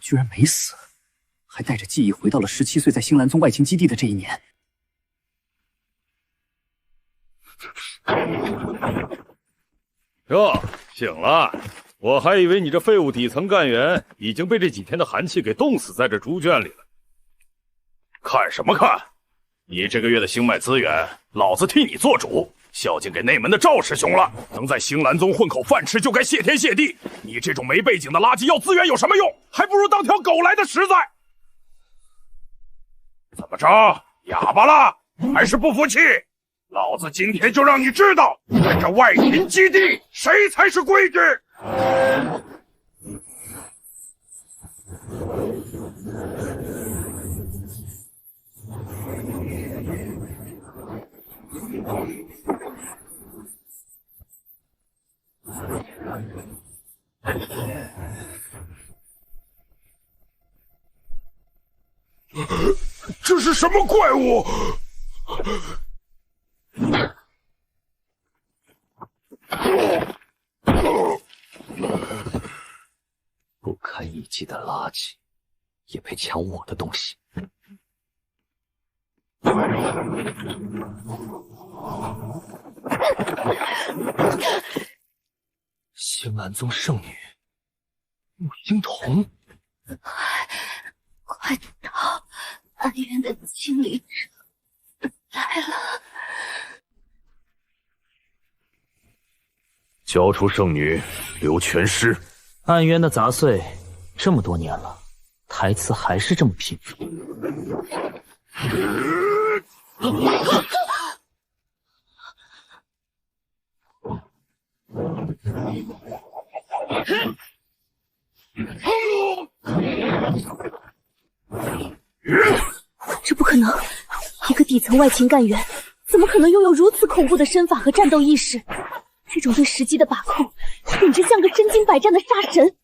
居然没死，还带着记忆回到了17岁在星兰宗外勤基地的这一年。哟，醒了！我还以为你这废物底层干员已经被这几天的寒气给冻死在这猪圈里了。看什么看？你这个月的星脉资源，老子替你做主，孝敬给内门的赵师兄了。能在星兰宗混口饭吃，就该谢天谢地。你这种没背景的垃圾要资源有什么用？还不如当条狗来的实在。怎么着，哑巴了？还是不服气？老子今天就让你知道，在这外勤基地，谁才是规矩！这是什么怪物？不堪一击的垃圾，也配抢我的东西？星兰宗圣女穆星彤，快逃！暗渊的清理者来了！交出圣女，留全尸。暗渊的杂碎，这么多年了，台词还是这么贫乏。这不可能！一个底层外勤干员，怎么可能拥有如此恐怖的身法和战斗意识？这种对时机的把控，简直像个身经百战的杀神。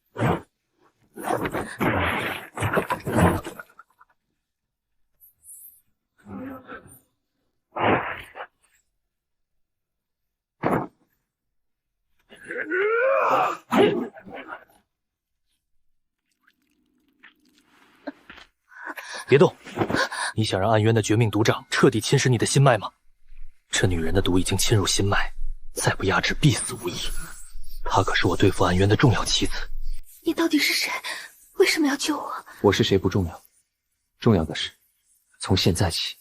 别动！你想让暗渊的绝命毒障彻底侵蚀你的心脉吗？这女人的毒已经侵入心脉，再不压制，必死无疑。她可是我对付暗渊的重要棋子。你到底是谁？为什么要救我？我是谁不重要，重要的是，从现在起，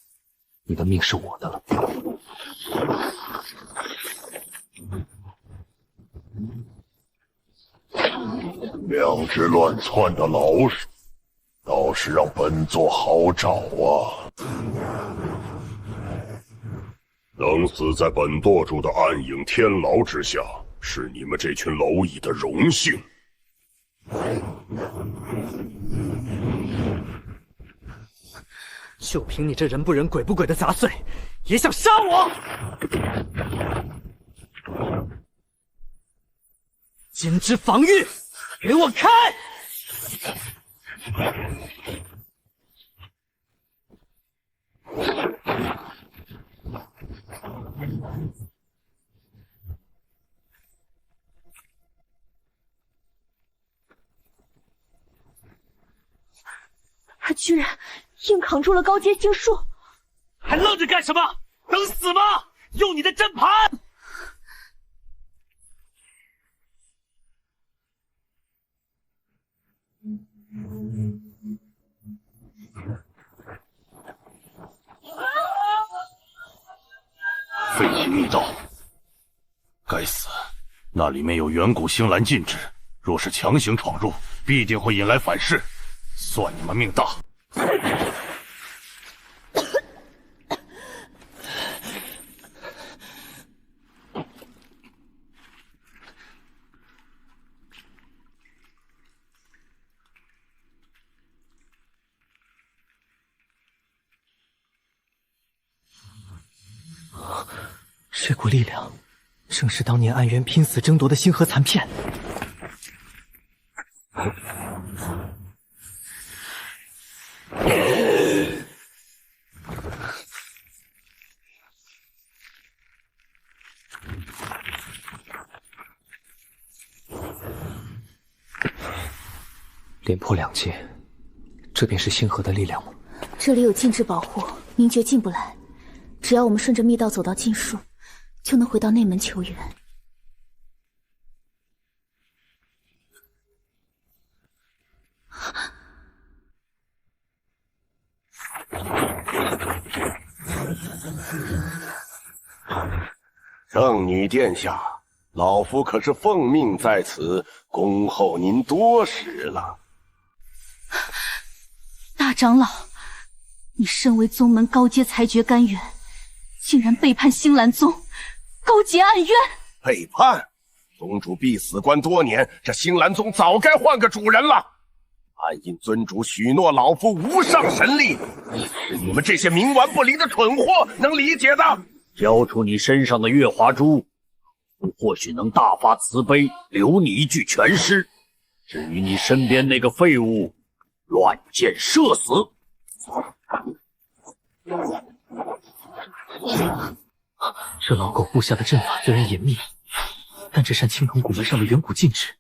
你的命是我的了。两只乱窜的老鼠，倒是让本座好找啊！能死在本舵主的暗影天牢之下，是你们这群蝼蚁的荣幸。就凭你这人不人鬼不鬼的杂碎，也想杀我？坚持防御，给我开！他居然硬扛住了高阶星术，还愣着干什么？等死吗？用你的阵盘！废弃密道，该死！那里面有远古星兰禁制，若是强行闯入，必定会引来反噬。算你们命大！这股力量，正是当年暗渊拼死争夺的星河残片。连破2阶，这便是星河的力量吗？这里有禁制保护，明觉进不来。只要我们顺着密道走到禁术，就能回到内门求援。圣女殿下，老夫可是奉命在此，恭候您多时了。大长老，你身为宗门高阶裁决干员，竟然背叛星兰宗，勾结暗渊！背叛？宗主必死关多年，这星兰宗早该换个主人了。暗印尊主许诺老夫无上神力，是你们这些冥顽不灵的蠢货能理解的。交出你身上的月华珠，或许能大发慈悲，留你一具全尸。至于你身边那个废物，乱箭射死。这老狗布下的阵法虽然严密，但这扇青铜古门上的远古禁制，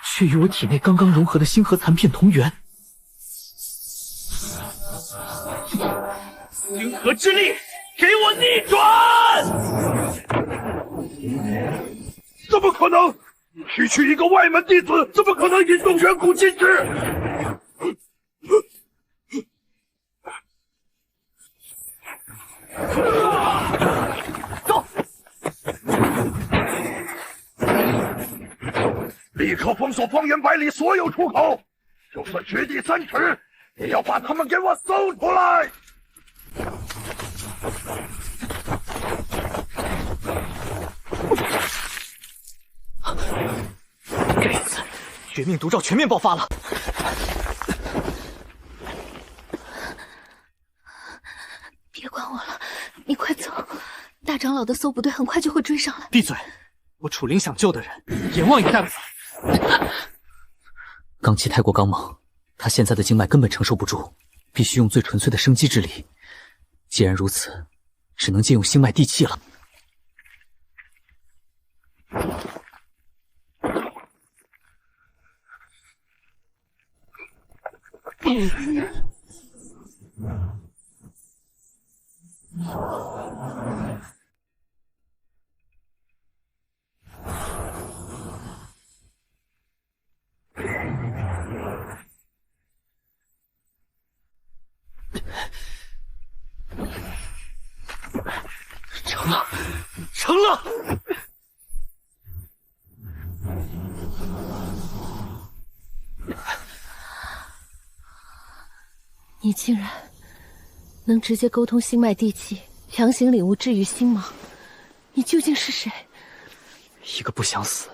却与我体内刚刚融合的星河残片同源。星河之力，给我逆转！怎么可能？区区一个外门弟子，怎么可能引动远古禁制？走！立刻封锁方圆百里所有出口，就算掘地3尺，也要把他们给我搜出来！该死！绝命毒兆全面爆发了！别管我了，你快走！大长老的搜捕队很快就会追上来。闭嘴！我楚灵想救的人，阎王也带不走。罡气太过刚猛，他现在的经脉根本承受不住，必须用最纯粹的生机之力。既然如此，只能借用星脉地气了。成了，成了！你竟然能直接沟通星脉地气，强行领悟治愈星芒，你究竟是谁？一个不想死，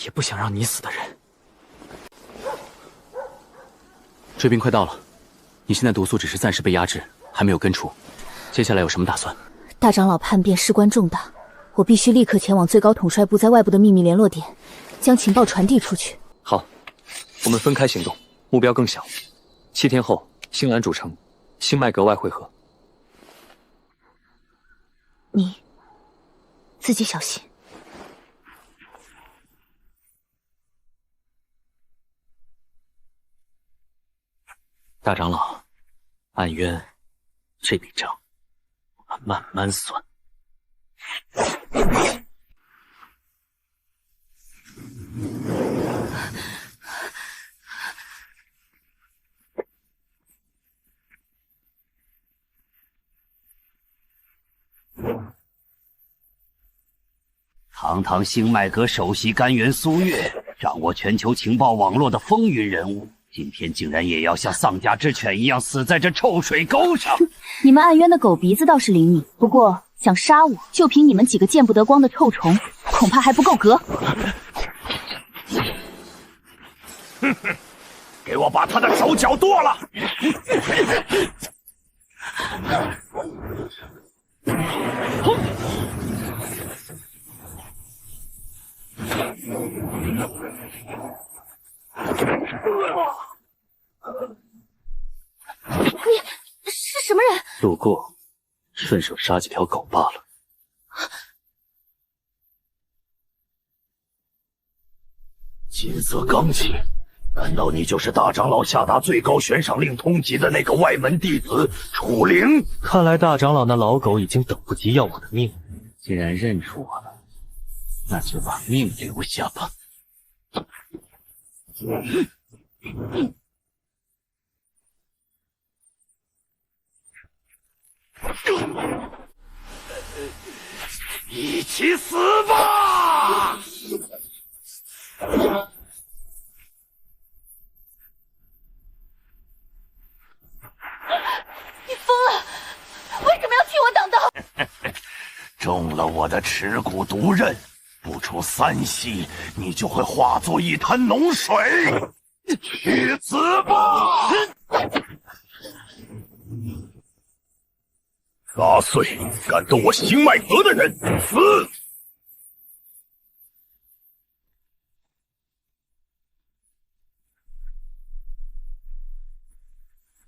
也不想让你死的人。追兵快到了，你现在毒素只是暂时被压制，还没有根除。接下来有什么打算？大长老叛变事关重大，我必须立刻前往最高统帅部在外部的秘密联络点，将情报传递出去。好，我们分开行动，目标更小。7天后，星兰主城，星脉阁外会合。你自己小心。大长老，暗渊，这笔账我们慢慢算。堂堂星脉阁首席干员苏月，掌握全球情报网络的风云人物，今天竟然也要像丧家之犬一样死在这臭水沟上！你们暗渊的狗鼻子倒是灵敏，不过想杀我，就凭你们几个见不得光的臭虫，恐怕还不够格。哼哼，给我把他的手脚剁了！你是什么人？路过，顺手杀几条狗罢了。劫色罡气，难道你就是大长老下达最高悬赏令通缉的那个外门弟子楚灵？看来大长老那老狗已经等不及要我的命。既然认出我了，那就把命留下吧。一起死吧！你疯了！为什么要替我挡道？中了我的持骨毒刃，不出3息，你就会化作一滩脓水。去死吧！杂碎，敢动我星脉阁的人，死！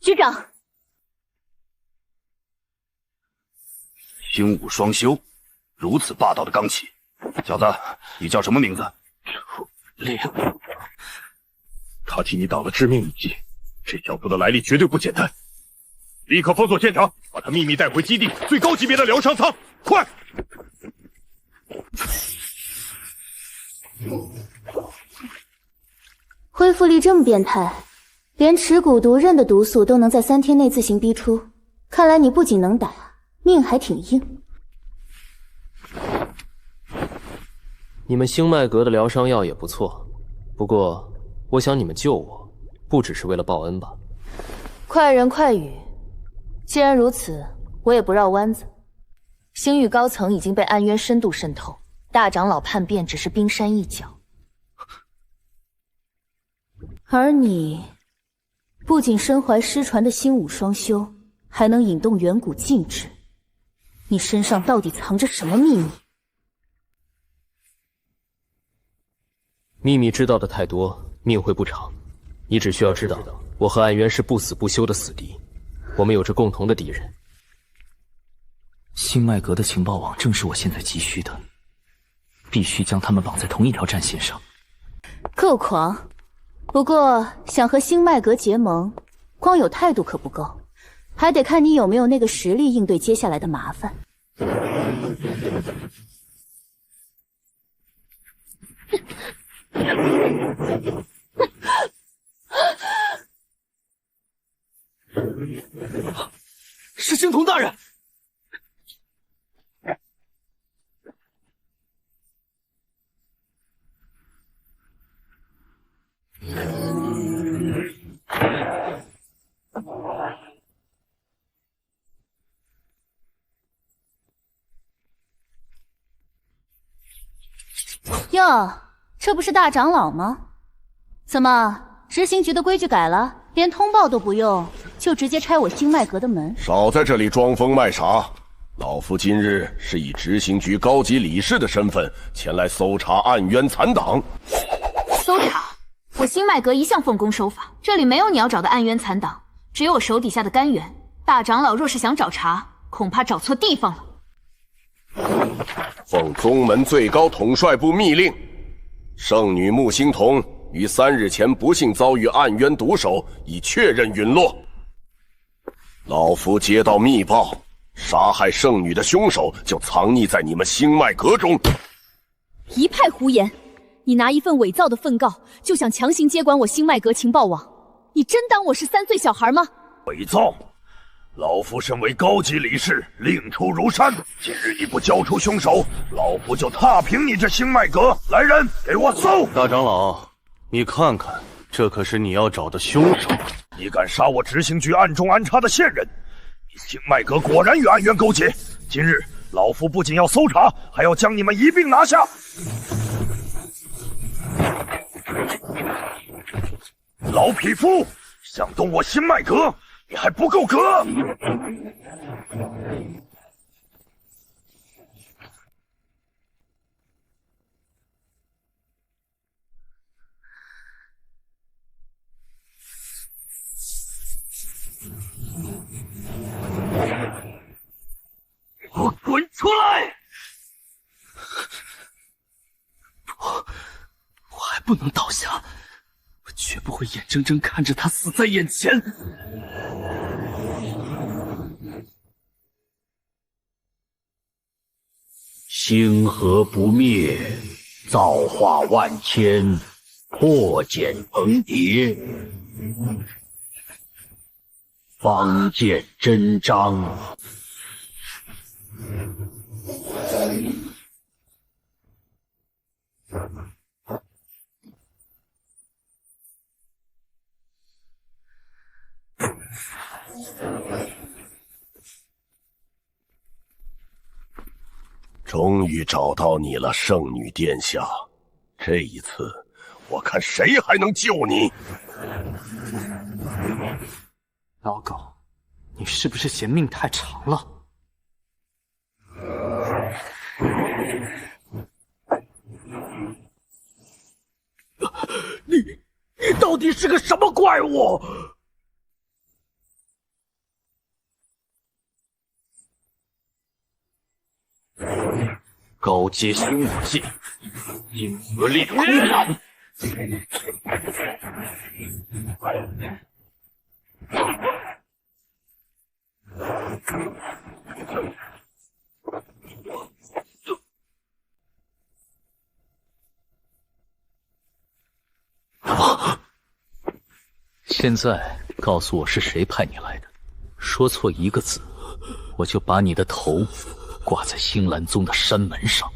局长，星武双修，如此霸道的刚气，小子，你叫什么名字？楚灵。他替你挡了致命一击，这小子的来历绝对不简单。立刻封锁现场，把他秘密带回基地最高级别的疗伤舱，快！恢复力这么变态，连持骨毒刃的毒素都能在3天内自行逼出，看来你不仅能打，命还挺硬。你们星脉阁的疗伤药也不错，不过我想你们救我，不只是为了报恩吧？快人快语，既然如此，我也不绕弯子。星域高层已经被暗渊深度渗透，大长老叛变只是冰山一角。而你不仅身怀失传的星武双修，还能引动远古禁制，你身上到底藏着什么秘密？秘密知道的太多，命会不长。你只需要知道，我和暗渊是不死不休的死敌，我们有着共同的敌人。星脉阁的情报网正是我现在急需的，必须将他们绑在同一条战线上。够狂！不过想和星脉阁结盟，光有态度可不够，还得看你有没有那个实力应对接下来的麻烦。是星童大人！哟，这不是大长老吗？怎么，执行局的规矩改了，连通报都不用，就直接拆我星脉阁的门？少在这里装疯卖傻！老夫今日是以执行局高级理事的身份前来搜查暗渊残党。搜查？我星脉阁一向奉公守法，这里没有你要找的暗渊残党，只有我手底下的甘源。大长老若是想找茬，恐怕找错地方了。奉宗门最高统帅部密令，圣女穆星童于3日前不幸遭遇暗渊毒手，已确认陨落。老夫接到密报，杀害圣女的凶手就藏匿在你们星脉阁中。一派胡言！你拿一份伪造的讣告，就想强行接管我星脉阁情报网？你真当我是3岁小孩吗？伪造！老夫身为高级理事，令出如山。今日你不交出凶手，老夫就踏平你这星脉阁。来人，给我搜！大长老，你看看，这可是你要找的凶手。你敢杀我执行局暗中安插的线人，你星脉阁果然与暗渊勾结。今日老夫不仅要搜查，还要将你们一并拿下。老匹夫，想动我星脉阁，你还不够格！给我滚出来！我还不能倒下，我绝不会眼睁睁看着他死在眼前。星河不灭，造化万千，破茧成蝶，方见真章。终于找到你了，圣女殿下。这一次，我看谁还能救你！老狗，你是不是嫌命太长了？你到底是个什么怪物？高阶新武器，银河裂空斩。现在告诉我是谁派你来的？说错一个字，我就把你的头挂在星兰宗的山门上。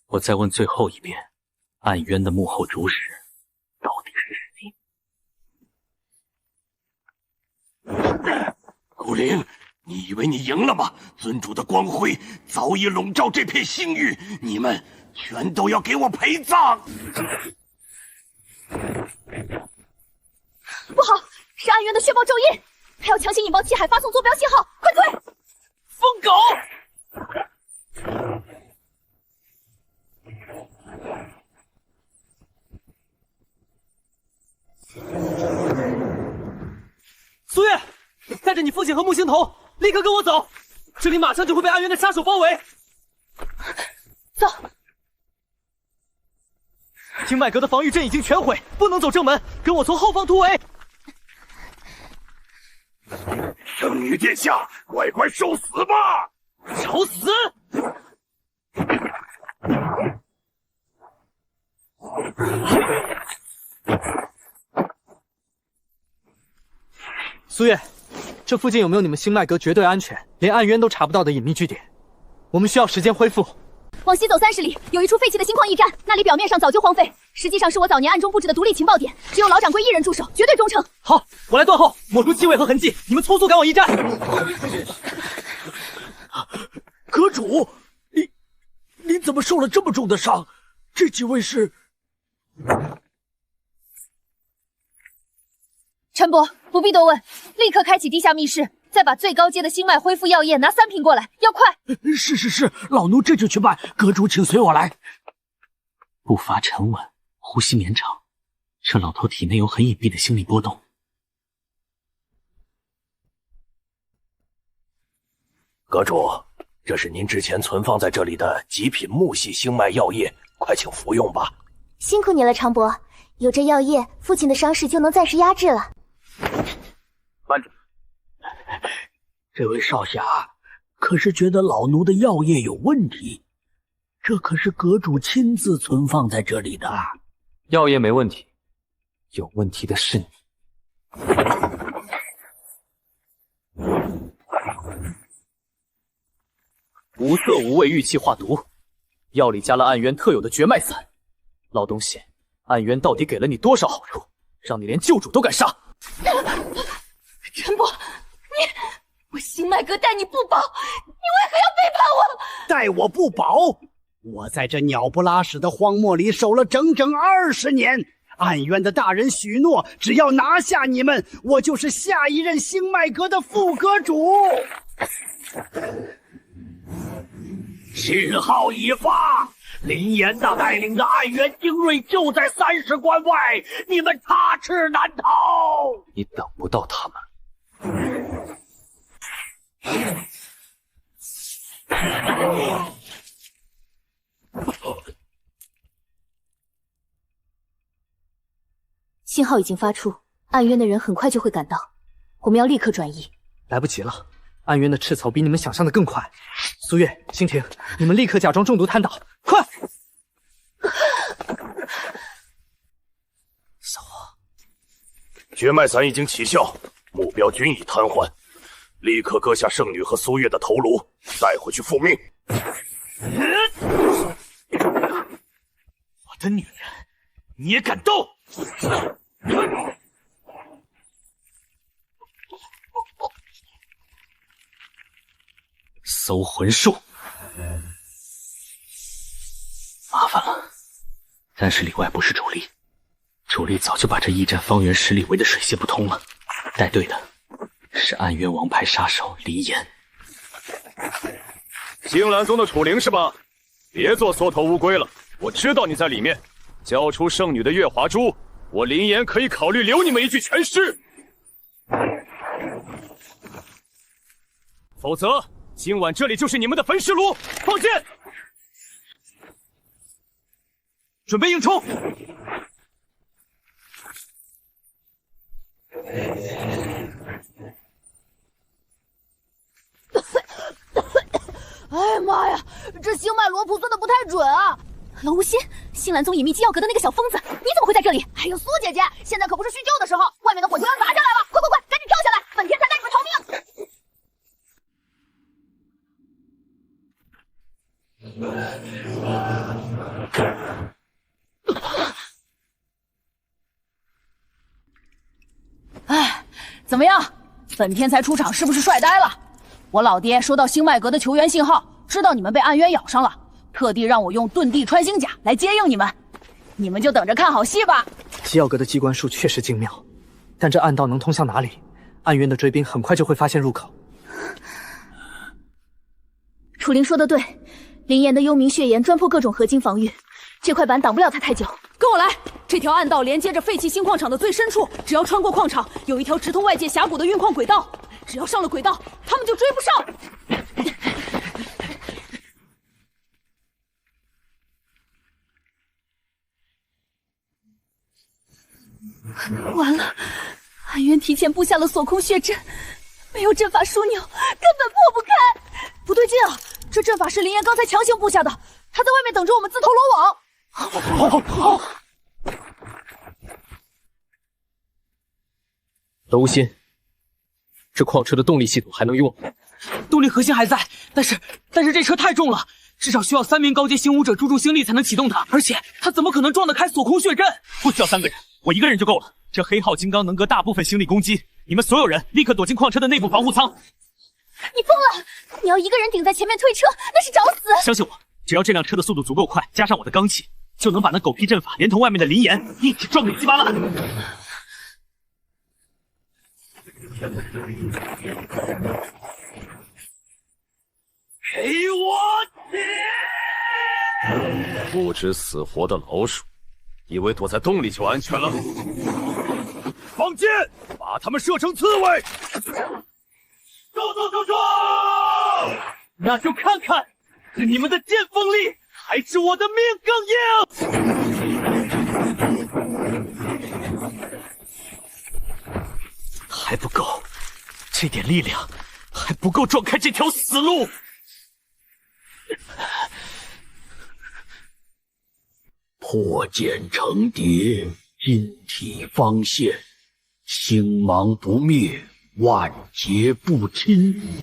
我再问最后一遍，暗渊的幕后主使到底是谁？古灵，你以为你赢了吗？尊主的光辉早已笼罩这片星域，你们全都要给我陪葬！不好，是暗渊的血爆咒印，他要强行引爆气海，发送坐标信号，快退！疯狗！苏月，带着你父亲和木星头，立刻跟我走！这里马上就会被暗渊的杀手包围。走。星脉阁的防御阵已经全毁，不能走正门，跟我从后方突围。圣女殿下，乖乖受死吧！找死！苏月，这附近有没有你们星脉阁绝对安全，连暗渊都查不到的隐秘据点？我们需要时间恢复。往西走30里，有一处废弃的星矿驿站，那里表面上早就荒废，实际上是我早年暗中布置的独立情报点，只有老掌柜一人驻守，绝对忠诚。好，我来断后，抹除气味和痕迹，你们匆速赶往驿站。阁主，你怎么受了这么重的伤？这几位是？陈伯，不必多问，立刻开启地下密室，再把最高阶的星脉恢复药液拿3瓶过来，要快！是，老奴这就去办。阁主，请随我来。步伐沉稳，呼吸绵长，这老头体内有很隐蔽的心理波动。阁主，这是您之前存放在这里的极品木系星脉药液，快请服用吧。辛苦你了，长伯，有这药液，父亲的伤势就能暂时压制了。慢着，这位少侠，可是觉得老奴的药液有问题？这可是阁主亲自存放在这里的。药液没问题，有问题的是你。无色无味玉气化毒，药里加了暗渊特有的绝脉散。老东西，暗渊到底给了你多少好处，让你连救主都敢杀？陈伯，我星脉阁待你不薄，你为何要背叛我？待我不薄？我在这鸟不拉屎的荒漠里守了整整20年。暗渊的大人许诺，只要拿下你们，我就是下一任星脉阁的副阁主。信号已发，林岩大带领的暗渊精锐就在30关外，你们插翅难逃。你等不到他们。号已经发出，暗渊的人很快就会赶到，我们要立刻转移。来不及了，暗渊的赤草比你们想象的更快。苏月、星婷，你们立刻假装中毒瘫倒，快！小花，绝脉散已经起效，目标均已瘫痪，立刻割下圣女和苏月的头颅，带回去复命。我的女人，你也敢动？搜魂术，麻烦了。30里外不是主力，主力早就把这驿站方圆10里围得水泄不通了。带队的是暗渊王牌杀手黎岩。星兰宗的楚灵是吧？别做缩头乌龟了，我知道你在里面。交出圣女的月华珠，我林岩可以考虑留你们一具全尸。否则，今晚这里就是你们的焚尸炉。放箭，准备硬冲！哎呀妈呀，这星脉罗卜算的不太准啊！冷无心，星兰宗隐秘机要阁的那个小疯子，你怎么会在这里？哎呦，苏姐姐，现在可不是叙旧的时候，外面的火球要砸下来了，快快快，赶紧跳下来，本天才带你们逃命！哎，怎么样？本天才出场是不是帅呆了？我老爹收到星脉阁的求援信号，知道你们被暗渊咬伤了，特地让我用遁地穿星甲来接应你们。你们就等着看好戏吧。基要阁的机关术确实精妙，但这暗道能通向哪里？暗渊的追兵很快就会发现入口。楚灵说的对，林岩的幽冥血炎专破各种合金防御，这块板挡不了他太久。跟我来，这条暗道连接着废弃新矿场的最深处，只要穿过矿场，有一条直通外界峡谷的运矿轨道。只要上了轨道，他们就追不上。完了，暗渊提前布下了锁空血阵，没有阵法枢纽，根本破不开。不对劲啊！这阵法是林岩刚才强行布下的，他在外面等着我们自投罗网。好。冷无心，这矿车的动力系统还能用？动力核心还在，但是这车太重了，至少需要3名高阶星武者注入星力才能启动它，而且它怎么可能撞得开锁空血阵？不需要3个人，我1个人就够了。这黑号金刚能隔大部分星力攻击，你们所有人立刻躲进矿车的内部防护舱。你疯了！你要一个人顶在前面推车，那是找死！相信我，只要这辆车的速度足够快，加上我的罡气，就能把那狗屁阵法连同外面的林岩一起撞个稀巴烂。给我起！不知死活的老鼠，以为躲在洞里就安全了？放箭，把他们射成刺猬！住！那就看看是你们的剑锋利，还是我的命更硬！还不够，这点力量还不够撞开这条死路。破茧成蝶，金体方现，星芒不灭，万劫不侵。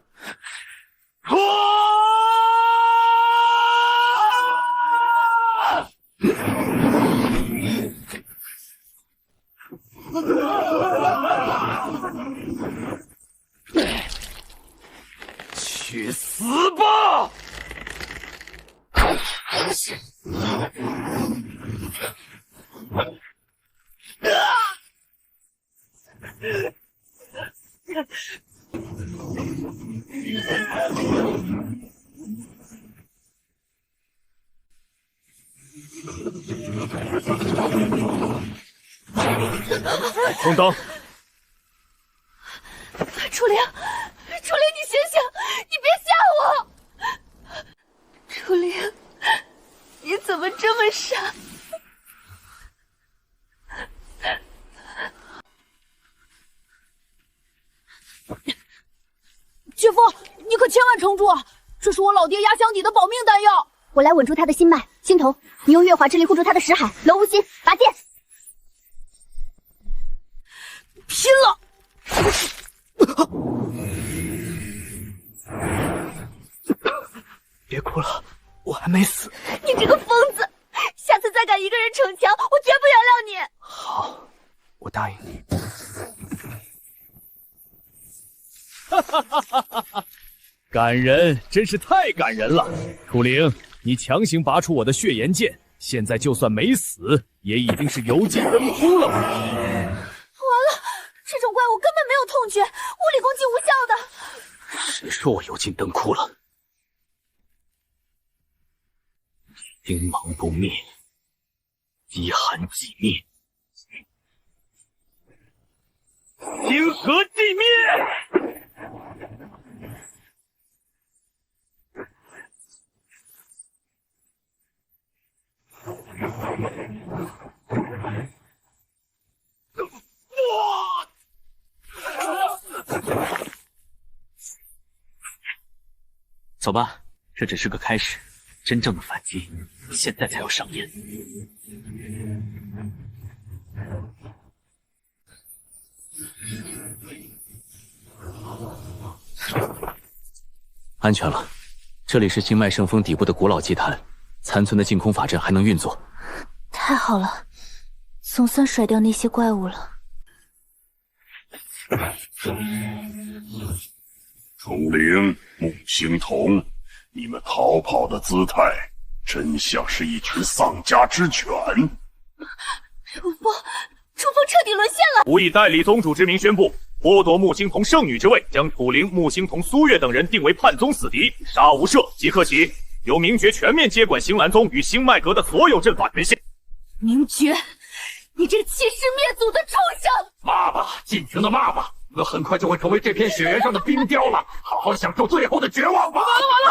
去死吧！空灯！楚灵，你醒醒，你别吓我！楚灵，你怎么这么傻？千万撑住，这是我老爹压箱底的保命弹药。我来稳住他的心脉。青铜，你用月华之力护住他的识海。楼无心，拔剑。拼了！别哭了，我还没死。你这个疯子！下次再敢一个人逞强，我绝不原谅你。好，我答应你。感人，真是太感人了！楚灵，你强行拔出我的血炎剑，现在就算没死，也已经是油尽灯枯了吧？完了，这种怪物根本没有痛觉，物理攻击无效的。谁说我油尽灯枯了？星芒不灭，饥寒寂灭，星河寂灭。走吧，这只是个开始，真正的反击现在才要上演。安全了，这里是星脉圣峰底部的古老祭坛，残存的净空法阵还能运作。太好了，总算甩掉那些怪物了。钟灵、木星童，你们逃跑的姿态，真像是一群丧家之犬。主峰彻底沦陷了！吾以代理宗主之名宣布，剥夺木星童圣女之位，将楚灵、木星童、苏月等人定为叛宗死敌，杀无赦。即刻起，由明觉全面接管星蓝宗与星脉阁的所有阵法权限。明觉，你这欺师灭祖的畜生！骂吧，尽情的骂吧！我很快就会成为这片雪原上的冰雕了，好好享受最后的绝望吧！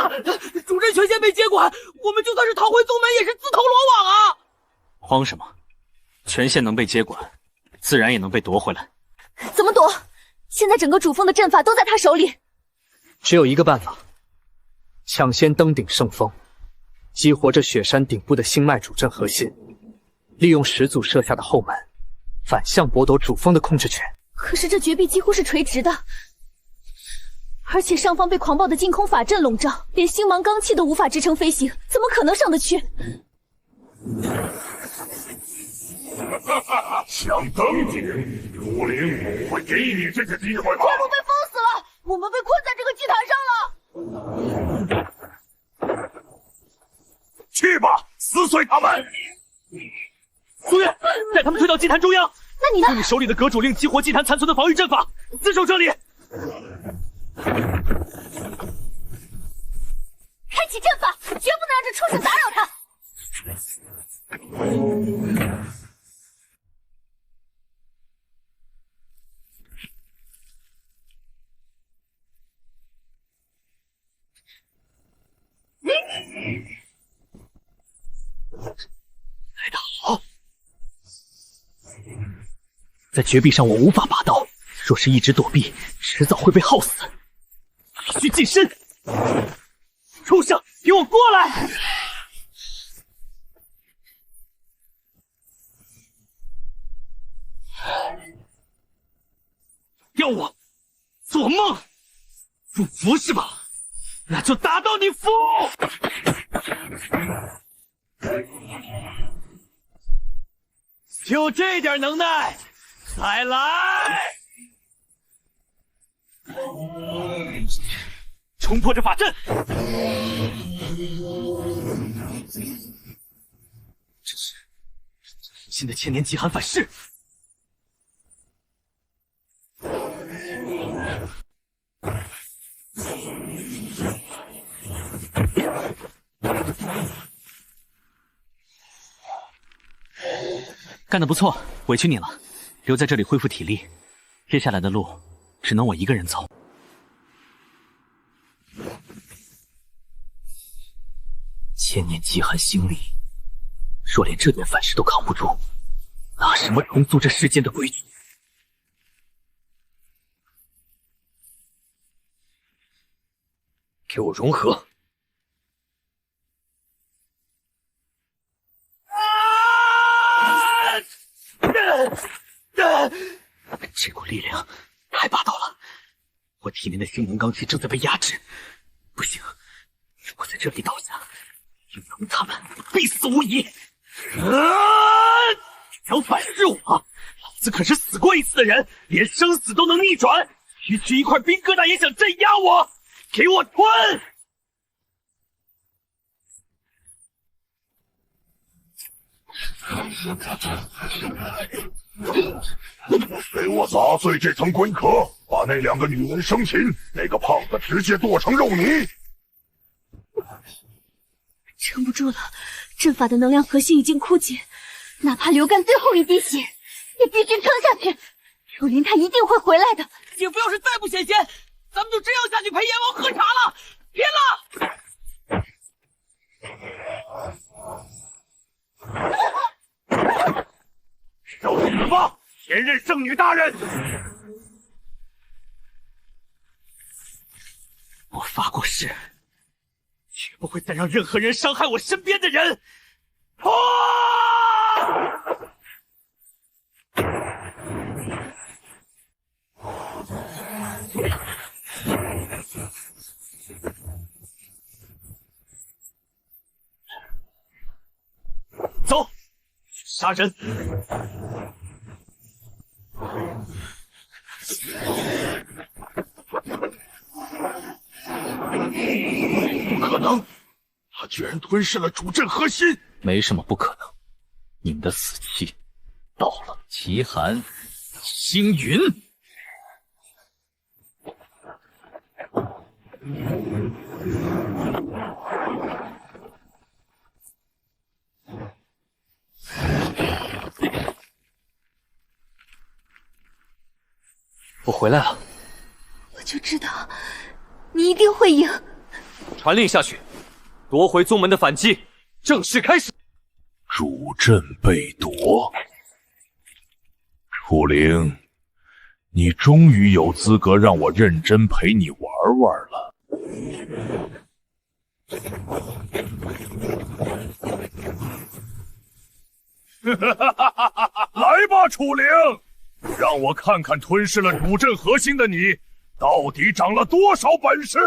完了，主阵权限被接管，我们就算是逃回宗门，也是自投罗网啊！慌什么？权限能被接管，自然也能被夺回来。怎么躲？现在整个主峰的阵法都在他手里。只有一个办法，抢先登顶圣峰，激活这雪山顶部的星脉主阵核心，利用始祖设下的后门，反向剥夺主峰的控制权。可是这绝壁几乎是垂直的，而且上方被狂暴的净空法阵笼罩，连星芒罡气都无法支撑飞行，怎么可能上得去？想登顶，楚灵，我会给你这个机会吧？怪物被封死了，我们被困在这个祭坛上了。去吧，撕碎他们！苏月，带他们推到祭坛中央。那你呢？用你手里的阁主令激活祭坛残存的防御阵法，自守这里。开启阵法，绝不能让这畜生打扰他。来得好！在绝壁上我无法拔刀，若是一直躲避，迟早会被耗死。必须近身！畜生，给我过来！要我做梦？不服是吧？那就打到你服！就这点能耐，再来！冲破这法阵！这是新的千年极寒反噬。干得不错，委屈你了，留在这里恢复体力。接下来的路只能我一个人走。千年极寒心力，若连这点反噬都扛不住，拿什么重塑这世间的规矩？给我融合！这股力量太霸道了，我体内的星能罡气正在被压制。不行，如果在这里倒下，云龙他们必死无疑。想反噬我？老子可是死过一次的人，连生死都能逆转。区区一块冰疙瘩也想镇压我？给我吞！给我砸碎这层龟壳，把那2个女人生擒，那个胖子直接剁成肉泥。撑不住了，阵法的能量核心已经枯竭，哪怕流干最后一滴血，也必须撑下去。楚林他一定会回来的。姐夫要是再不显仙，咱们就真要下去陪阎王喝茶了！拼了！受死吧，前任圣女大人！我发过誓，绝不会再让任何人伤害我身边的人。走，去杀人！不可能，他居然吞噬了主阵核心！没什么不可能，你们的死期到了。齐寒、星云，我回来了。我就知道，你一定会赢。传令下去，夺回宗门的反击正式开始。主阵被夺，楚灵，你终于有资格让我认真陪你玩玩了。来吧，楚灵，让我看看吞噬了主阵核心的你，到底长了多少本事！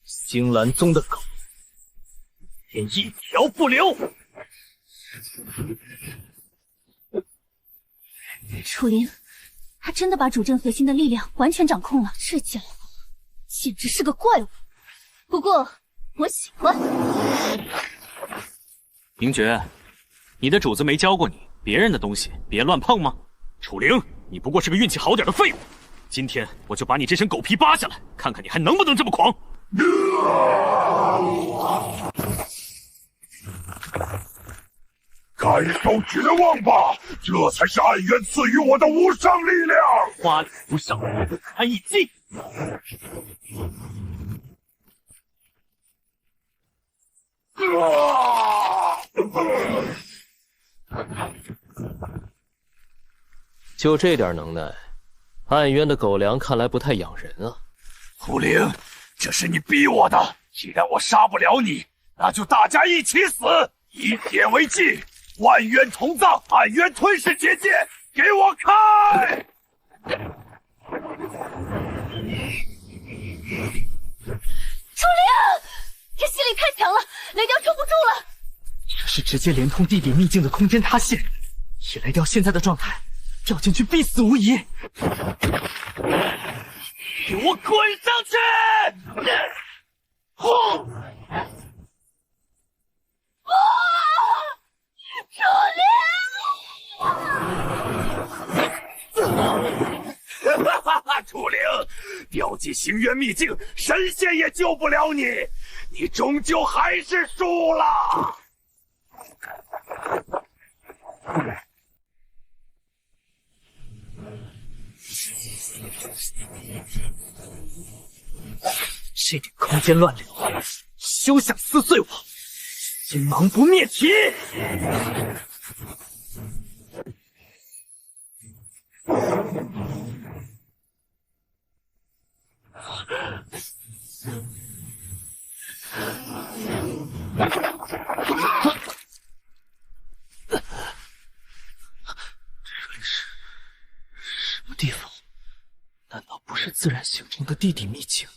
星兰宗的狗，连一条不留！楚灵，他真的把主阵核心的力量完全掌控了，这家伙简直是个怪物。不过我喜欢。明觉，你的主子没教过你，别人的东西别乱碰吗？楚灵，你不过是个运气好点的废物，今天我就把你这身狗皮扒下来，看看你还能不能这么狂！感受绝望吧，这才是暗渊赐予我的无上力量。花无上，不堪一击。就这点能耐，暗渊的狗粮看来不太养人啊。楚灵，这是你逼我的。既然我杀不了你，那就大家一起死，以铁为祭，万渊同葬，暗渊吞噬结界，给我开！楚灵，这吸力太强了，雷雕撑不住了。这是直接连通地底秘境的空间塌陷，以雷雕现在的状态，掉进去必死无疑。给我滚上去！楚灵，掉进行渊秘境，神仙也救不了你，你终究还是输了。这点空间乱流，休想撕碎我！心芒不灭体！地方？难道不是自然形成的地底秘境？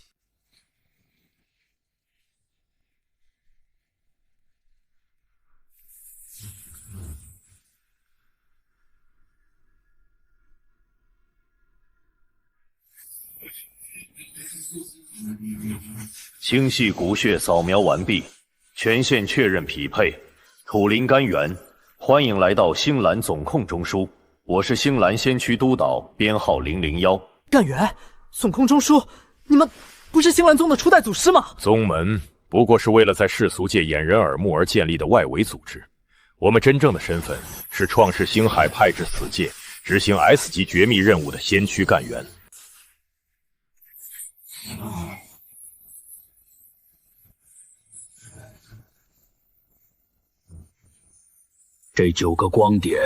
星系骨血扫描完毕，全线确认匹配。土灵甘源，欢迎来到星蓝总控中枢，我是星蓝先驱督导，编号001。甘源，总控中枢，你们不是星蓝宗的初代祖师吗？宗门不过是为了在世俗界掩人耳目而建立的外围组织，我们真正的身份是创世星海派至此界执行 S 级绝密任务的先驱干员。这9个光点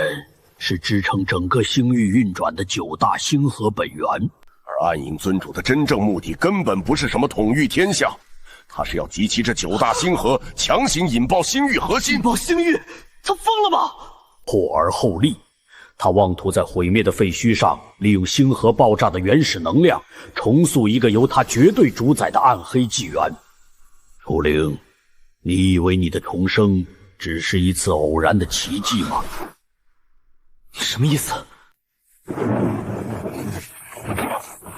是支撑整个星域运转的9大星河本源，而暗影尊主的真正目的根本不是什么统御天下，他是要集齐这9大星河，强行引爆星域核心。引爆星域？他疯了吗？破而后立，他妄图在毁灭的废墟上利用星河爆炸的原始能量，重塑一个由他绝对主宰的暗黑纪元。楚灵，你以为你的重生只是一次偶然的奇迹吗？你什么意思？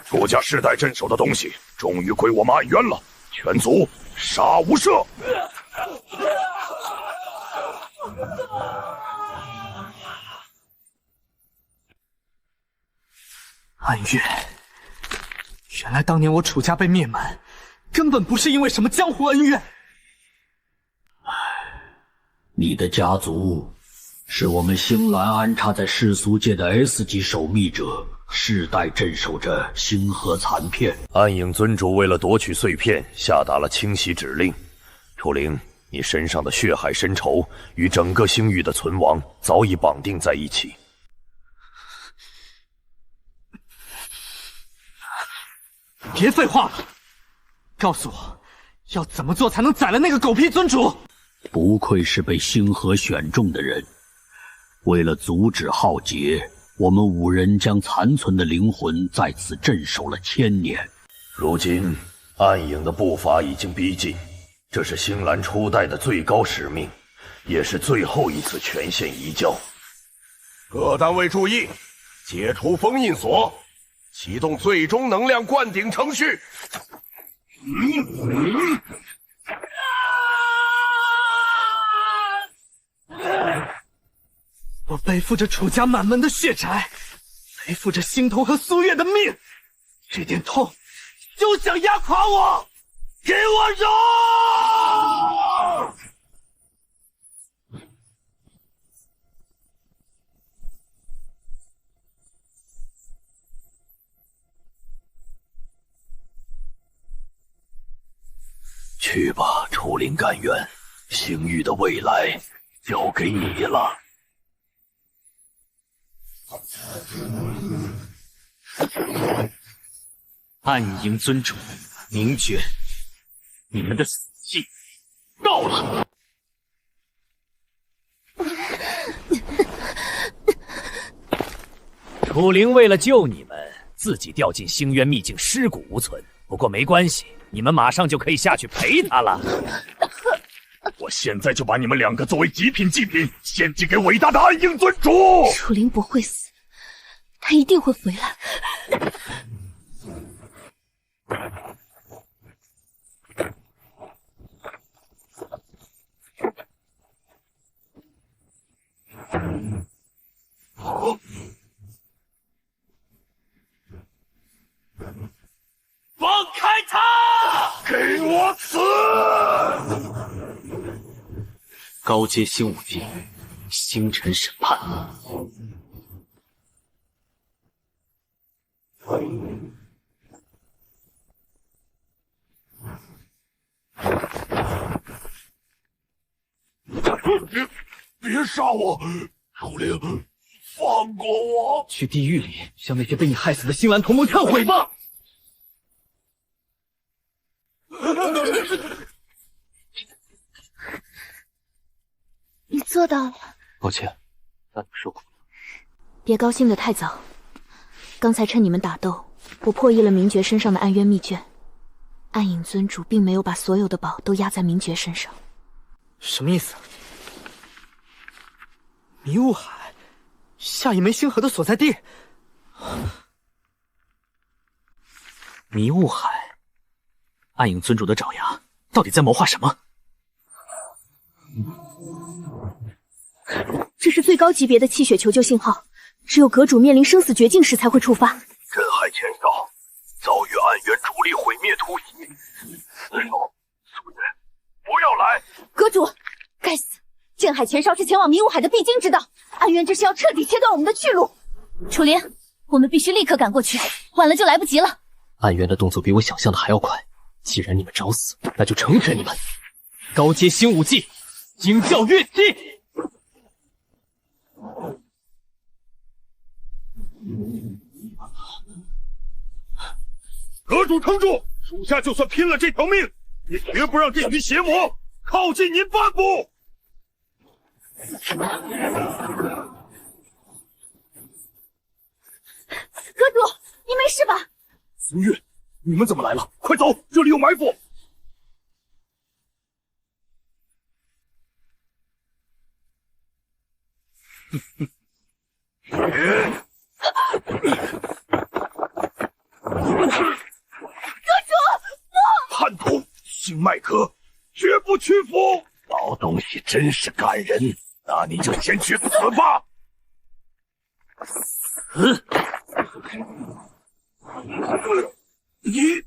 楚家世代镇守的东西，终于归我们暗渊了，全族杀无赦！暗渊，原来当年我楚家被灭门，根本不是因为什么江湖恩怨。你的家族是我们星蓝安插在世俗界的 S 级守密者，世代镇守着星河残片。暗影尊主为了夺取碎片，下达了清洗指令。楚灵，你身上的血海深仇与整个星域的存亡早已绑定在一起。别废话了，告诉我，要怎么做才能宰了那个狗屁尊主？不愧是被星河选中的人。为了阻止浩劫，我们5人将残存的灵魂在此镇守了1000年。如今，暗影的步伐已经逼近，这是星蓝初代的最高使命，也是最后一次权限移交。各单位注意，解除封印锁，启动最终能量灌顶程序。我背负着楚家满门的血债，背负着心头和苏月的命，这点痛就想压垮我，给我揉！去吧，楚灵甘源，星域的未来交给你了。暗影尊主，明觉，你们的死期到了！楚灵为了救你们，自己掉进星渊秘境，尸骨无存。不过没关系，你们马上就可以下去陪他了。我现在就把你们2个作为极品祭品献祭给伟大的暗影尊主。楚灵不会死，他一定会回来。放开他！给我死！高阶新武技，星辰审判。别杀我！楚灵，放过我！去地狱里向那些被你害死的星蓝同盟忏悔吧！你做到了。抱歉，让你受苦了。别高兴得太早，刚才趁你们打斗，我破译了明觉身上的暗渊密卷。暗影尊主并没有把所有的宝都压在明觉身上。什么意思？迷雾海，下一枚星河的所在地。迷雾海，暗影尊主的爪牙到底在谋划什么？这是最高级别的气血求救信号，只有阁主面临生死绝境时才会触发。镇海前哨遭遇暗渊主力毁灭突袭，四手苏月，不要来！阁主，该死！镇海前哨是前往迷雾海的必经之道，暗渊这是要彻底切断我们的去路。楚林，我们必须立刻赶过去，晚了就来不及了。暗渊的动作比我想象的还要快，既然你们找死，那就成全你们。高阶新武技，惊叫乐器。阁主撑住，属下就算拼了这条命，也绝不让这群邪魔靠近您半步。阁主，你没事吧？苏月，你们怎么来了？快走，这里有埋伏！阁主，不！叛徒，星脉阁绝不屈服！老东西真是感人，那你就先去死吧！死！你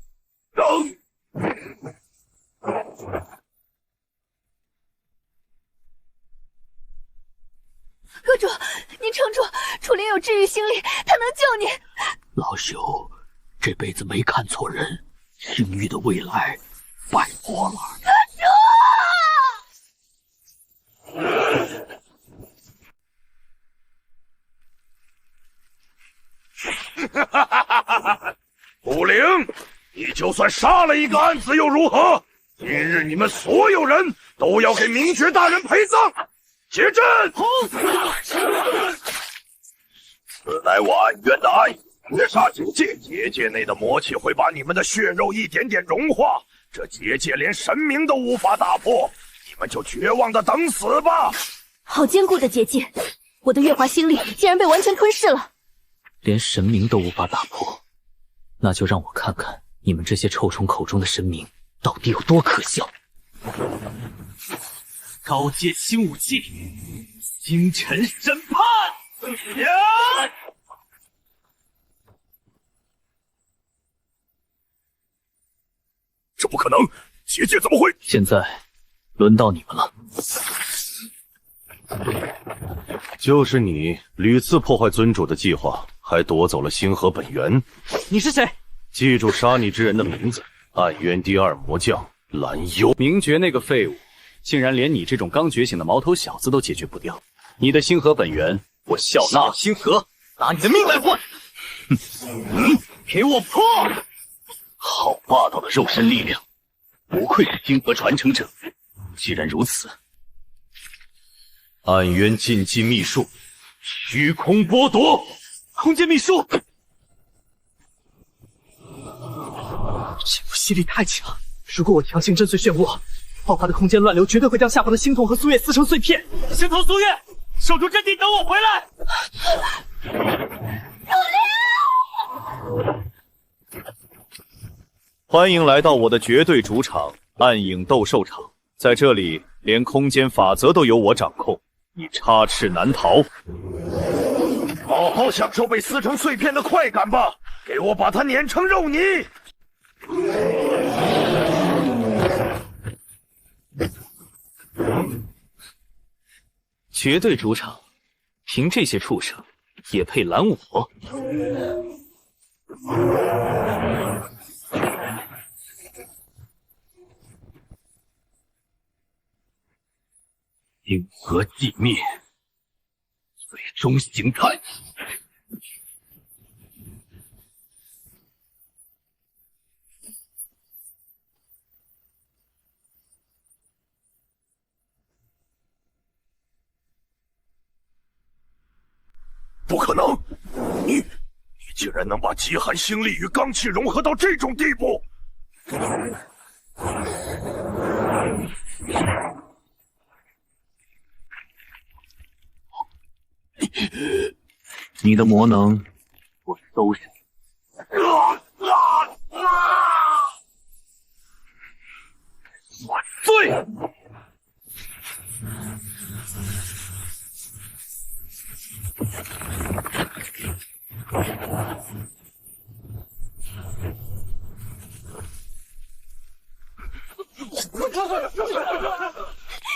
等！阁主，您撑住，楚灵有治愈心力，他能救你。老朽这辈子没看错人，星域的未来拜托了。阁哈哈哈哈哈！楚灵，你就算杀了一个暗子又如何？今日你们所有人都要给明觉大人陪葬！结阵！此乃我暗渊的暗影绝杀结界，结界内的魔气会把你们的血肉一点点融化，这结界连神明都无法打破，你们就绝望的等死吧！好坚固的结界，我的月华心力竟然被完全吞噬了。连神明都无法打破，那就让我看看你们这些臭虫口中的神明到底有多可笑。高阶新武技，星辰审判！这不可能，结界怎么会？现在轮到你们了。就是你屡次破坏尊主的计划，还夺走了星河本源。你是谁？记住杀你之人的名字：暗渊第二魔将蓝幽。明觉那个废物，竟然连你这种刚觉醒的毛头小子都解决不掉。你的星河本源，我笑纳。星河，拿你的命来换！给我破！好霸道的肉身力量，不愧是星河传承者。既然如此，暗渊禁忌秘术，虚空剥夺，空间秘术。这股吸力太强，如果我强行震碎漩涡，爆发的空间乱流绝对会将下方的星童和苏月撕成碎片。星童、苏月，守住阵地，等我回来。欢迎来到我的绝对主场——暗影斗兽场。在这里，连空间法则都由我掌控，你插翅难逃。好好享受被撕成碎片的快感吧！给我把它碾成肉泥！绝对主场，凭这些畜生也配拦我？星河寂灭，最终形态。不可能！你竟然然能把极寒星力与罡气融合到这种地步。你的魔能，我收拾。万岁！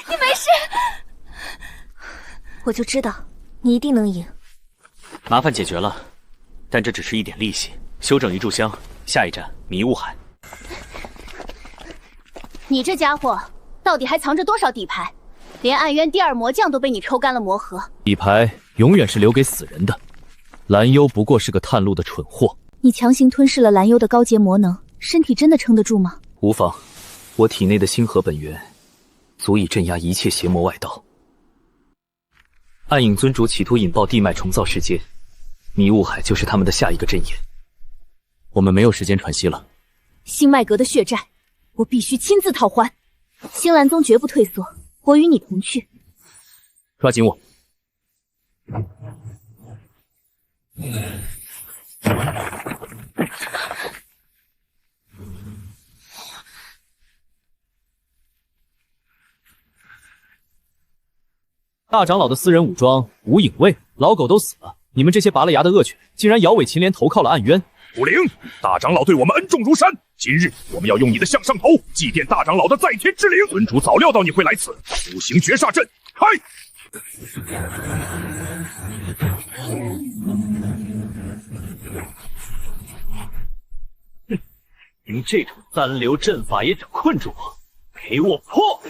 你没事？我就知道你一定能赢。麻烦解决了，但这只是一点利息。休整一炷香，下一站迷雾海。你这家伙到底还藏着多少底牌？连暗渊第二魔将都被你抽干了魔核。底牌永远是留给死人的。蓝幽不过是个探路的蠢货。你强行吞噬了蓝幽的高阶魔能，身体真的撑得住吗？无妨，我体内的星河本源足以镇压一切邪魔外道。暗影尊主企图引爆地脉重造世界，迷雾海就是他们的下一个阵眼。我们没有时间喘息了。星脉阁的血债，我必须亲自讨还。星蓝宗绝不退缩，我与你同去。抓紧我！大长老的私人武装无影卫，老狗都死了，你们这些拔了牙的恶犬，竟然摇尾秦莲投靠了暗渊。楚灵，大长老对我们恩重如山，今日我们要用你的向上头祭奠大长老的在天之灵。尊主早料到你会来此，五行绝煞阵开！您这种三流阵法也想困住我？给我破！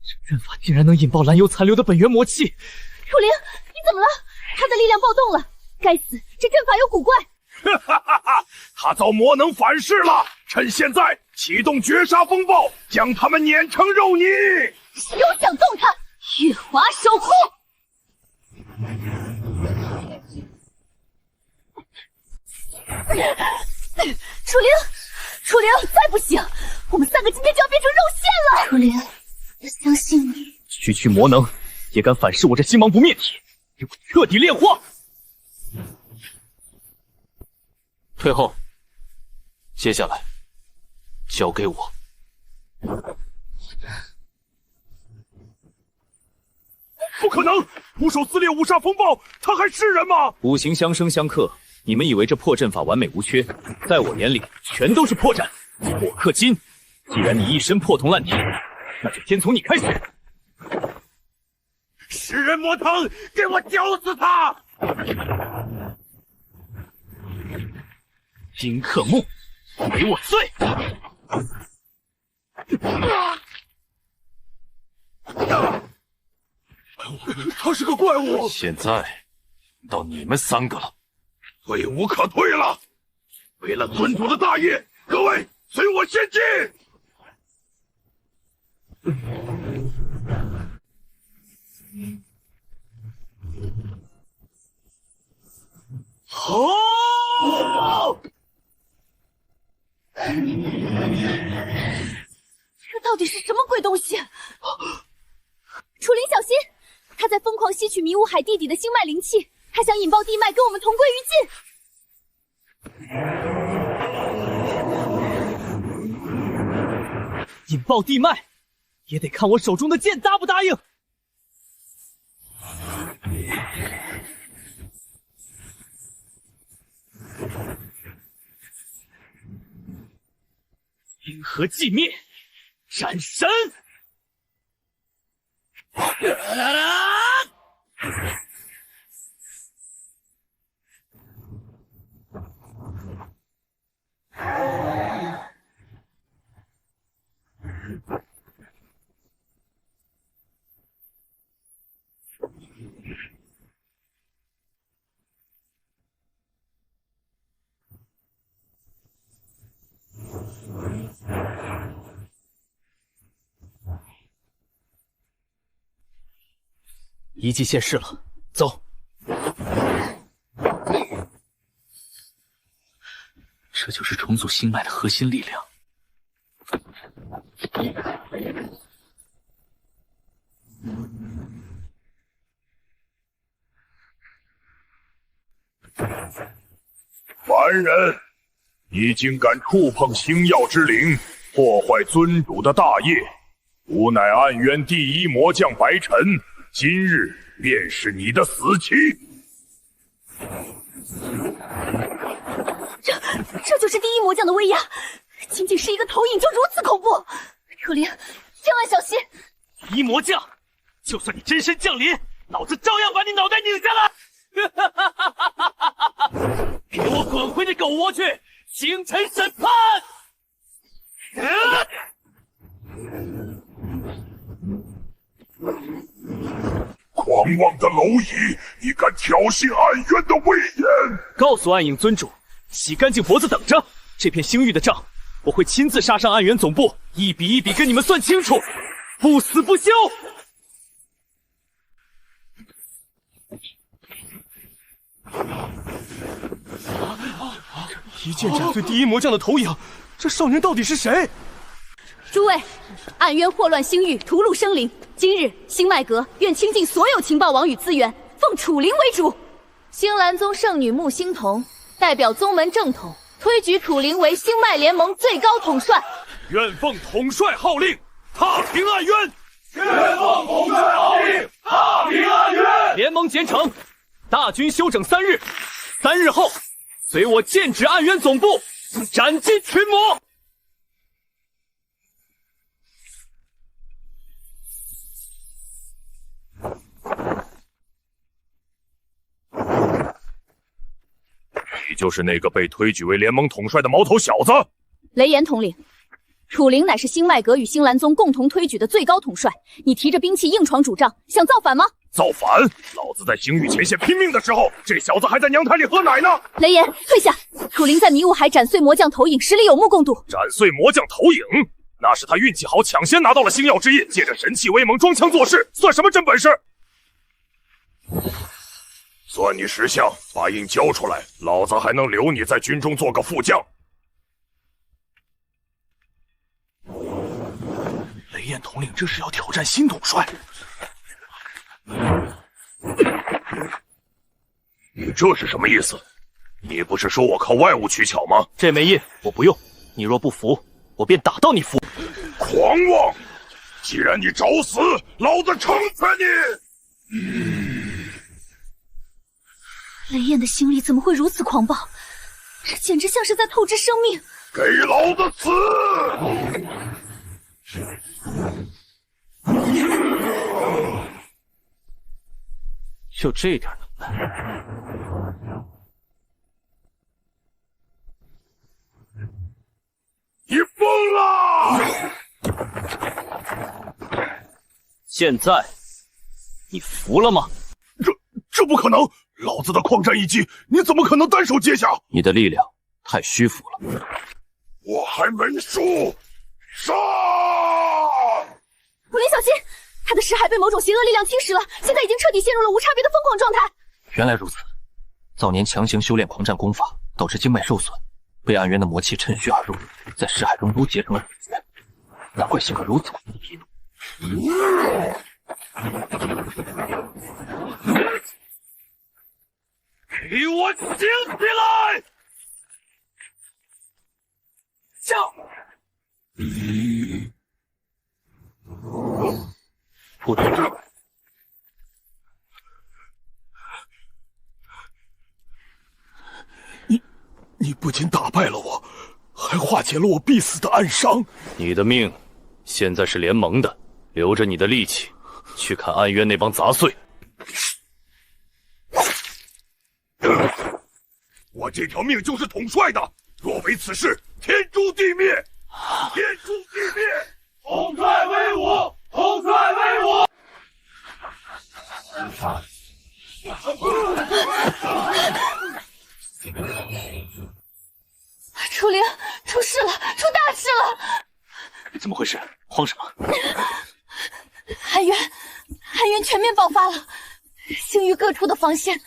这阵法竟然能引爆蓝幽残留的本源魔气！楚灵，你怎么了？他的力量暴动了！该死，这阵法有古怪！哈哈哈哈！他遭魔能反噬了，趁现在启动绝杀风暴，将他们碾成肉泥！休想动他！月华守护！楚灵，楚灵，再不行，我们三个今天就要变成肉馅了！楚灵，我相信你。区区魔能也敢反噬我这星芒不灭体，给我彻底炼化！退后，接下来交给我。不可能！徒手撕裂五煞风暴，他还是人吗？五行相生相克，你们以为这破阵法完美无缺？在我眼里，全都是破绽。破克金，既然你一身破铜烂铁，那就先从你开始。食人魔藤，给我绞死他！金克木，给我碎！他是个怪物。现在到你们三个了，退无可退了。为了尊主的大业，各位随我先进。好！这到底是什么鬼东西？楚灵，小心！他在疯狂吸取迷雾海地底的星脉灵气，他想引爆地脉，跟我们同归于尽。引爆地脉，也得看我手中的剑答不答应。银河寂灭，斩神！遗迹现世了，走。这就是重组星脉的核心力量。凡人，你竟敢触碰星耀之灵，破坏尊主的大业！吾乃暗渊第一魔将白尘，今日便是你的死期！这就是第一魔将的威压，仅仅是一个投影就如此恐怖。楚灵，千万小心！第一魔将，就算你真身降临，老子照样把你脑袋拧下来！给我滚回那狗窝去！星辰审判！狂妄的蝼蚁，你敢挑衅暗渊的威严！告诉暗影尊主，洗干净脖子等着，这片星域的账，我会亲自杀上暗渊总部，一笔一笔跟你们算清楚，不死不休！一剑斩碎第一魔将的头影，这少年到底是谁？诸位，暗渊祸乱星域，屠戮生灵。今日星脉阁愿倾尽所有情报网与资源，奉楚灵为主。星蓝宗圣女穆星彤代表宗门正统，推举楚灵为星脉联盟最高统帅。愿奉统帅号令，踏平暗渊！愿奉统帅号令，踏平暗渊！联盟结成，大军休整3日，3日后，随我剑指暗渊总部，斩尽群魔！你就是那个被推举为联盟统帅的毛头小子？雷炎统领，楚灵乃是星脉阁与星蓝宗共同推举的最高统帅，你提着兵器硬闯主帐，想造反吗？造反！老子在星域前线拼命的时候，这小子还在娘胎里喝奶呢！雷炎，退下！楚灵在迷雾海斩碎魔将头影，实力有目共睹。斩碎魔将头影，那是他运气好，抢先拿到了星耀之印，借着神器威猛装腔作势，算什么真本事？算你识相，把印交出来，老子还能留你在军中做个副将。雷焰统领这是要挑战新统帅？你这是什么意思？你不是说我靠外物取巧吗？这枚印我不用，你若不服，我便打到你服。狂妄！既然你找死，老子成全你！雷焰的心力怎么会如此狂暴？这简直像是在透支生命！给老子死！就这点能耐，你疯了！现在你服了吗？这不可能！老子的旷战一击，你怎么可能单手接下？你的力量太虚浮了。我还没输！杀！楚灵小心，他的识海被某种邪恶力量侵蚀了，现在已经彻底陷入了无差别的疯狂状态。原来如此，早年强行修炼狂战功法，导致经脉受损，被暗渊的魔气趁虚而入，在识海中都结成了死结，难怪性格如此激怒。给我醒起来！上！不准出来！你不仅打败了我，还化解了我必死的暗伤。你的命现在是联盟的，留着你的力气去看暗渊那帮杂碎。我这条命就是统帅的，若为此事，天诛地灭！天诛地灭！统帅威武！统帅威武！楚灵，出事了，出大事了！怎么回事？慌什么？暗渊全面爆发了，星域各处的防线，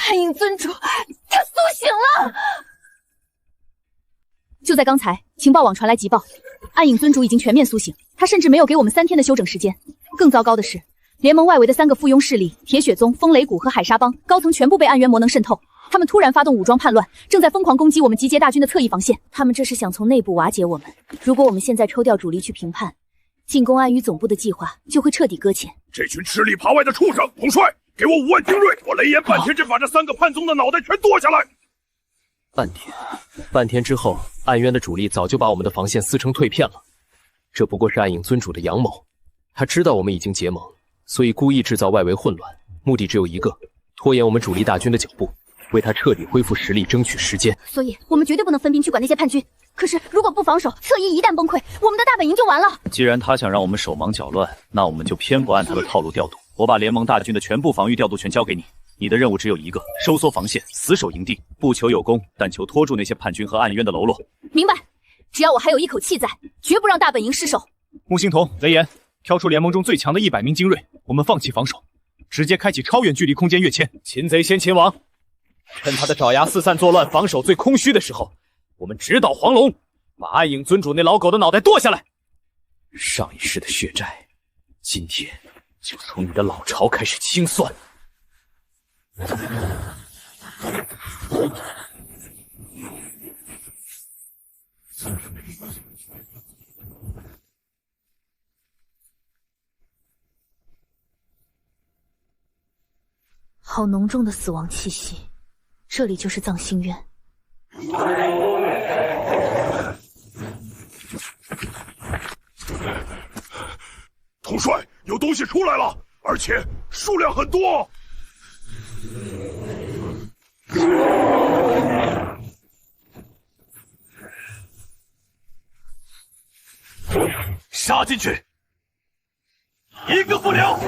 暗影尊主他苏醒了。就在刚才，情报网传来急报，暗影尊主已经全面苏醒，他甚至没有给我们3天的休整时间。更糟糕的是，联盟外围的3个附庸势力——铁血宗、风雷谷和海沙帮高层全部被暗渊魔能渗透。他们突然发动武装叛乱，正在疯狂攻击我们集结大军的侧翼防线。他们这是想从内部瓦解我们。如果我们现在抽调主力去平叛，进攻安于总部的计划就会彻底搁浅。这群吃里扒外的畜生！统帅，给我5万精锐！我雷炎半天阵把这3个叛宗的脑袋全剁下来！半天之后，暗渊的主力早就把我们的防线撕成碎片了。这不过是暗影尊主的阳谋，他知道我们已经结盟，所以故意制造外围混乱，目的只有一个：拖延我们主力大军的脚步，为他彻底恢复实力争取时间。所以我们绝对不能分兵去管那些叛军。可是如果不防守，侧翼一旦崩溃，我们的大本营就完了。既然他想让我们手忙脚乱，那我们就偏不按他的套路调度。我把联盟大军的全部防御调度权交给你，你的任务只有一个：收缩防线，死守营地，不求有功，但求拖住那些叛军和暗渊的喽啰。明白。只要我还有一口气在，绝不让大本营失守。木星童、雷炎，挑出联盟中最强的100名精锐，我们放弃防守，直接开启超远距离空间跃迁。擒贼先擒王，趁他的爪牙四散作乱，防守最空虚的时候，我们直捣黄龙，把暗影尊主那老狗的脑袋剁下来。上一世的血债，今天就从你的老巢开始清算。好浓重的死亡气息，这里就是藏心院。统帅，有东西出来了，而且数量很多。杀进去，一个不留。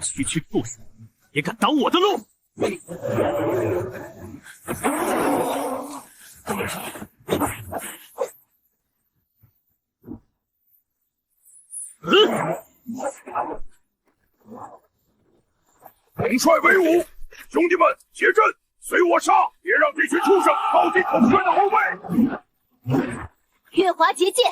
区区畜生，也敢挡我的路！统帅威武，兄弟们结阵，随我杀！别让这群畜生靠近统帅的后背！月华结界，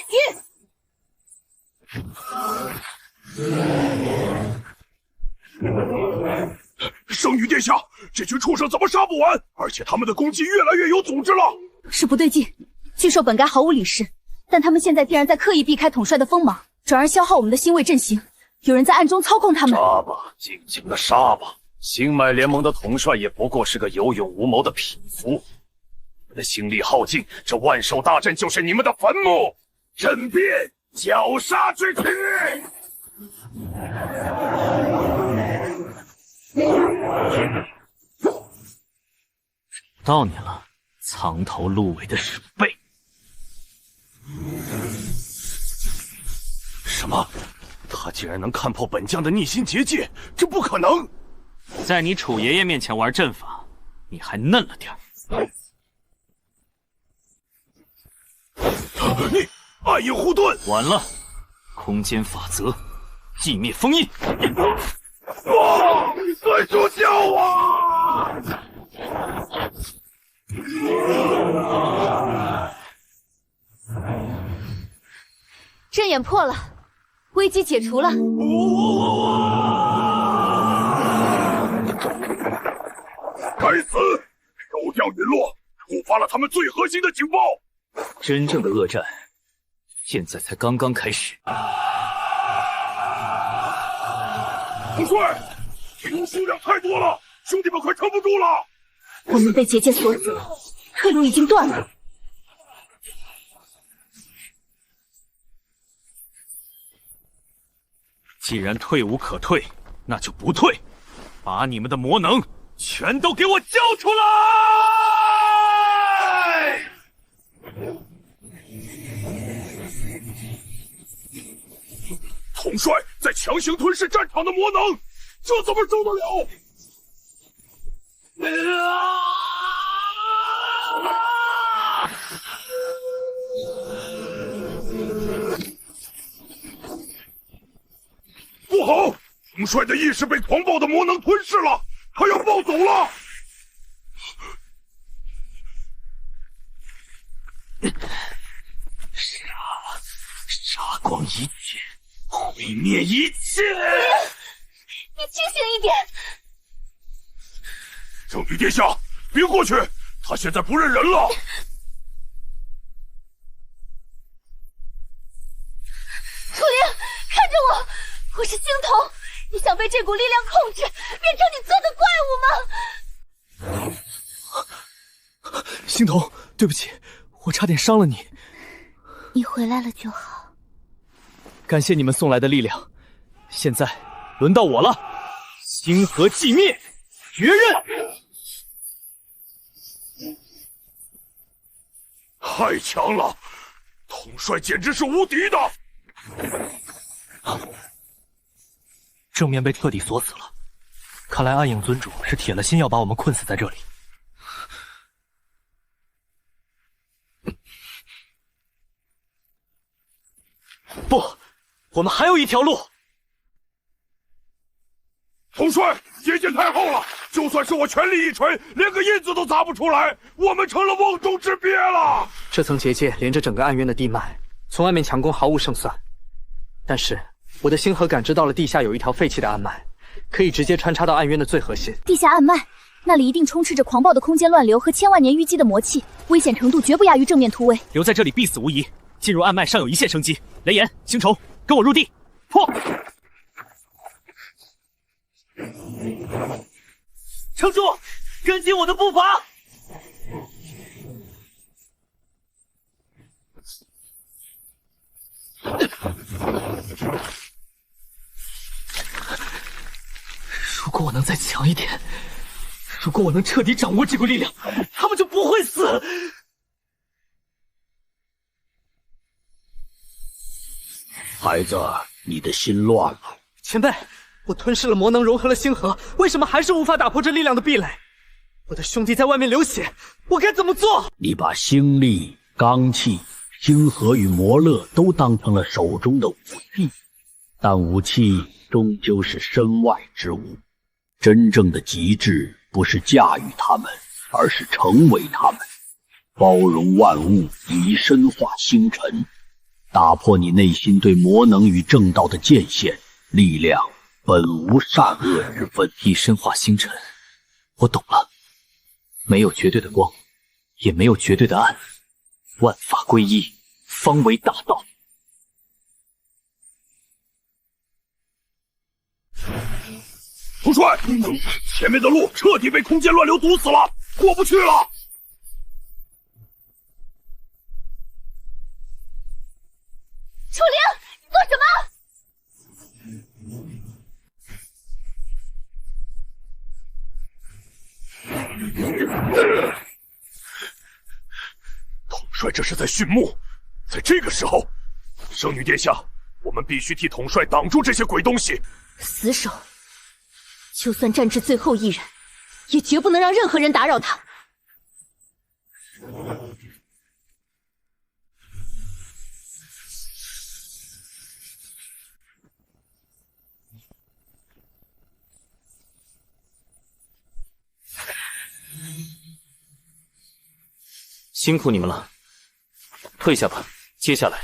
圣女殿下，这群畜生怎么杀不完？而且他们的攻击越来越有组织了。是不对劲，巨兽本该毫无理事，但他们现在竟然在刻意避开统帅的锋芒，转而消耗我们的星卫阵型。有人在暗中操控他们。杀吧，尽情的杀吧！星脉联盟的统帅也不过是个有勇无谋的匹夫。你们的心力耗尽，这万兽大阵就是你们的坟墓。阵变，绞杀之躯！到你了，藏头露尾的鼠辈！什么？他竟然能看破本将的逆心结界？这不可能！在你楚爷爷面前玩阵法，你还嫩了点儿。你暗影护盾！晚了，空间法则，寂灭封印！快助救我！阵眼破了，危机解除了。该死！手掉云落，触发了他们最核心的警报。真正的恶战，现在才刚刚开始。统帅，敌人数量太多了，兄弟们快撑不住了！我们被结界锁死了，退路已经断了。既然退无可退，那就不退，把你们的魔能全都给我交出来！统帅在强行吞噬战场的魔能，这怎么受得了？帅的意识被狂暴的魔能吞噬了，他要暴走了！杀光一切，毁灭一切！你清醒一点！圣女殿下，别过去，他现在不认人了。楚灵，看着我，我是星童，你想被这股力量控制，变成你做的怪物吗？星童，对不起，我差点伤了你。你回来了就好。感谢你们送来的力量，现在轮到我了。星河寂灭，绝刃！太强了，统帅简直是无敌的。正面被彻底锁死了，看来暗影尊主是铁了心要把我们困死在这里。不，我们还有一条路。统帅，结界太厚了，就算是我全力一锤，连个印子都砸不出来，我们成了瓮中之鳖了。这层结界连着整个暗渊的地脉，从外面强攻毫无胜算。但是我的星河感知到了地下有一条废弃的暗脉，可以直接穿插到暗渊的最核心。地下暗脉，那里一定充斥着狂暴的空间乱流和千万年淤积的魔气，危险程度绝不亚于正面突围。留在这里必死无疑，进入暗脉尚有一线生机。雷炎、星虫，跟我入地，破！城主，跟紧我的步伐。如果我能再强一点，如果我能彻底掌握这股力量，他们就不会死。孩子，你的心乱了。前辈，我吞噬了魔能，融合了星河，为什么还是无法打破这力量的壁垒？我的兄弟在外面流血，我该怎么做？你把星力、罡气、星河与魔乐都当成了手中的武器，但武器终究是身外之物。真正的极致不是驾驭它们，而是成为它们，包容万物，以身化星辰，打破你内心对魔能与正道的界限。力量本无善恶之分，以身化星辰。我懂了，没有绝对的光，也没有绝对的暗，万法归一，方为大道。统帅，前面的路彻底被空间乱流堵死了，过不去了。楚灵，你做什么？统帅这是在殉墓，在这个时候，圣女殿下，我们必须替统帅挡住这些鬼东西。死守，就算战至最后一人，也绝不能让任何人打扰他。辛苦你们了，退下吧。接下来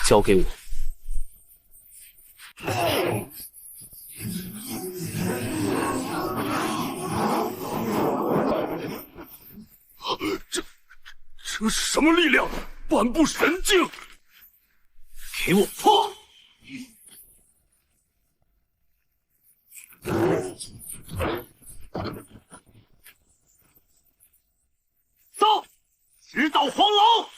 交给我。这什么力量？半部神境！给我破！走！直捣黄龙！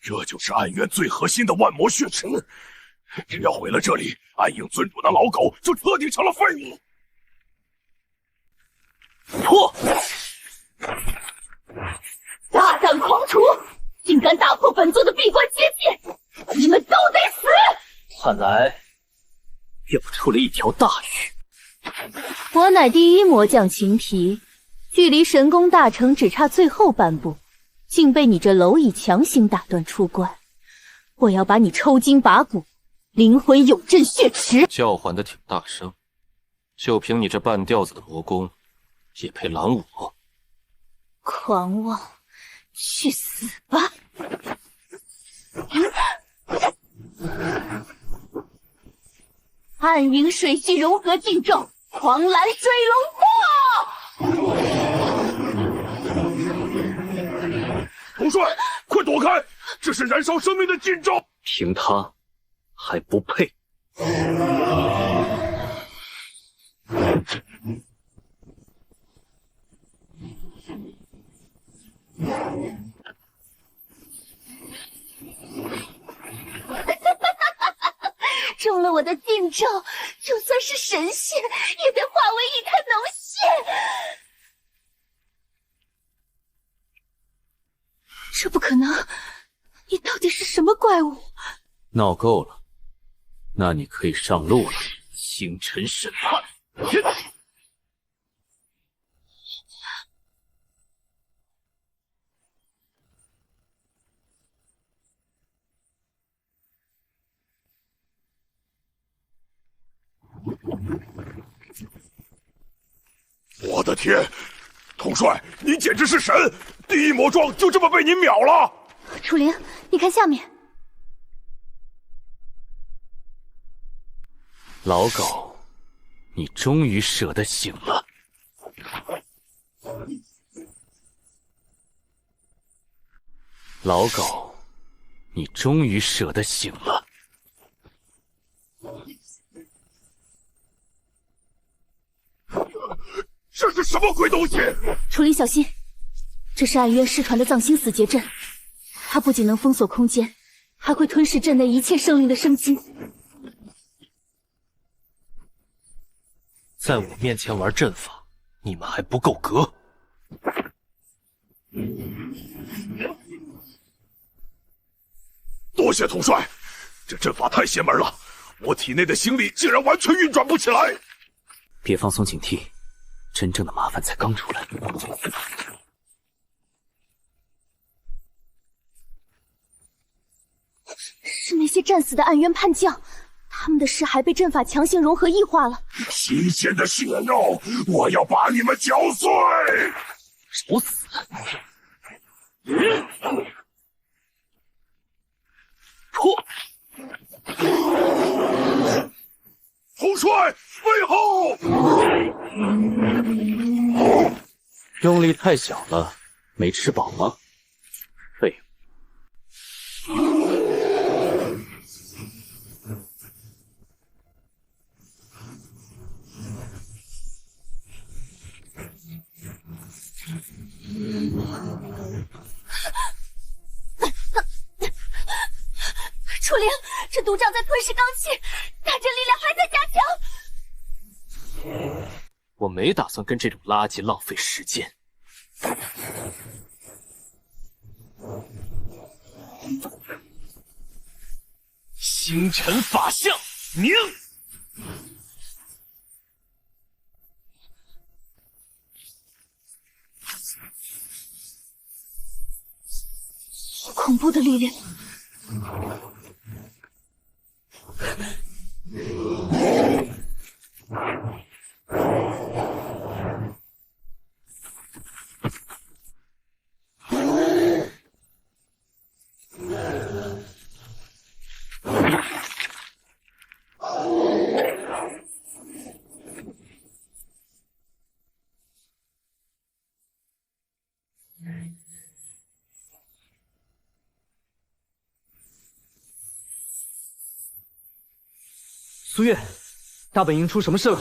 这就是暗渊最核心的万魔血池，只要毁了这里，暗影尊主那老狗就彻底成了废物。破！大胆狂徒，竟敢打破本座的闭关结界，你们都得死！看来又出了一条大鱼。我乃第一魔将秦皮，距离神功大成只差最后半步，竟被你这蝼蚁强行打断出关。我要把你抽筋拔骨，灵魂永镇血池。叫唤的挺大声，就凭你这半吊子的魔功，也配拦我？狂妄，去死吧！暗影水系融合禁咒，狂澜水龙破！统帅，快躲开！这是燃烧生命的禁咒！凭他还不配？中了我的禁咒，就算是神仙也得化为一滩脓血。这不可能！你到底是什么怪物？闹够了，那你可以上路了。星辰审判。我的天，统帅，你简直是神！第一魔装就这么被你秒了！楚灵，你看下面。老狗，你终于舍得醒了。老狗，你终于舍得醒了。这是什么鬼东西？楚灵，小心！这是暗渊失传的藏星死结阵，它不仅能封锁空间，还会吞噬阵内一切生灵的生机。在我面前玩阵法，你们还不够格。多谢统帅，这阵法太邪门了，我体内的星力竟然完全运转不起来。别放松警惕，真正的麻烦才刚出来。是那些战死的暗渊叛将，他们的尸骸被阵法强行融合异化了。新鲜的血肉，我要把你们嚼碎！找死！破！统帅，背后！用力太小了，没吃饱吗？废物！楚灵，这毒瘴在吞噬罡气，大阵力量还在加强。我没打算跟这种垃圾浪费时间。星辰法相，宁！好恐怖的力量！苏月，大本营出什么事了？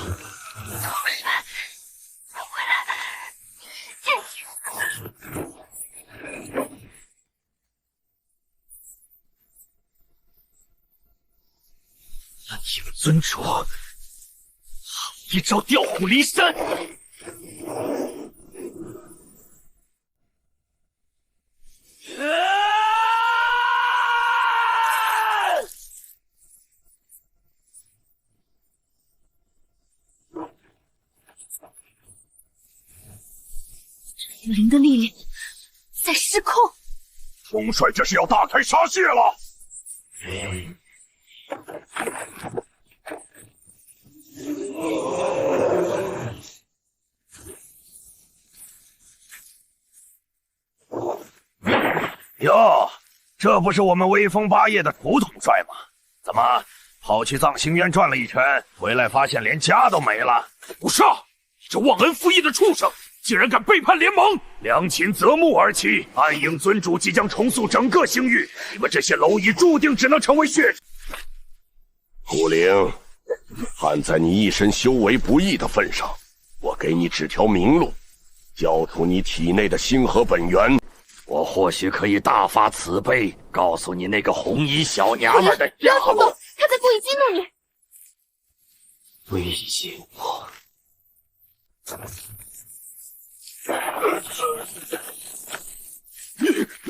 你们尊主，好一招调虎离山！灵的力量在失控。统帅这是要大开杀戒了！哟，这不是我们威风八叶的楚统帅吗？怎么跑去藏星渊转了一圈，回来发现连家都没了？不是，你这忘恩负义的畜生，竟然敢背叛联盟！良禽择木而栖，暗影尊主即将重塑整个星域，你们这些蝼蚁注定只能成为血。虎灵，看在你一身修为不易的份上，我给你指条明路，交出你体内的星河本源。我或许可以大发慈悲，告诉你那个红衣小娘们的下落。他在故意激怒你，威胁我。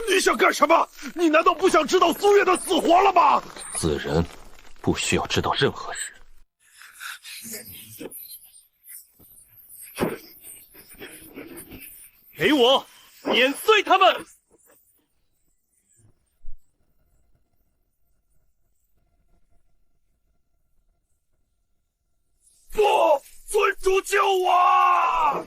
你想干什么？你难道不想知道苏月的死活了吗？此人不需要知道任何事。给我碾碎他们！不，尊主救我！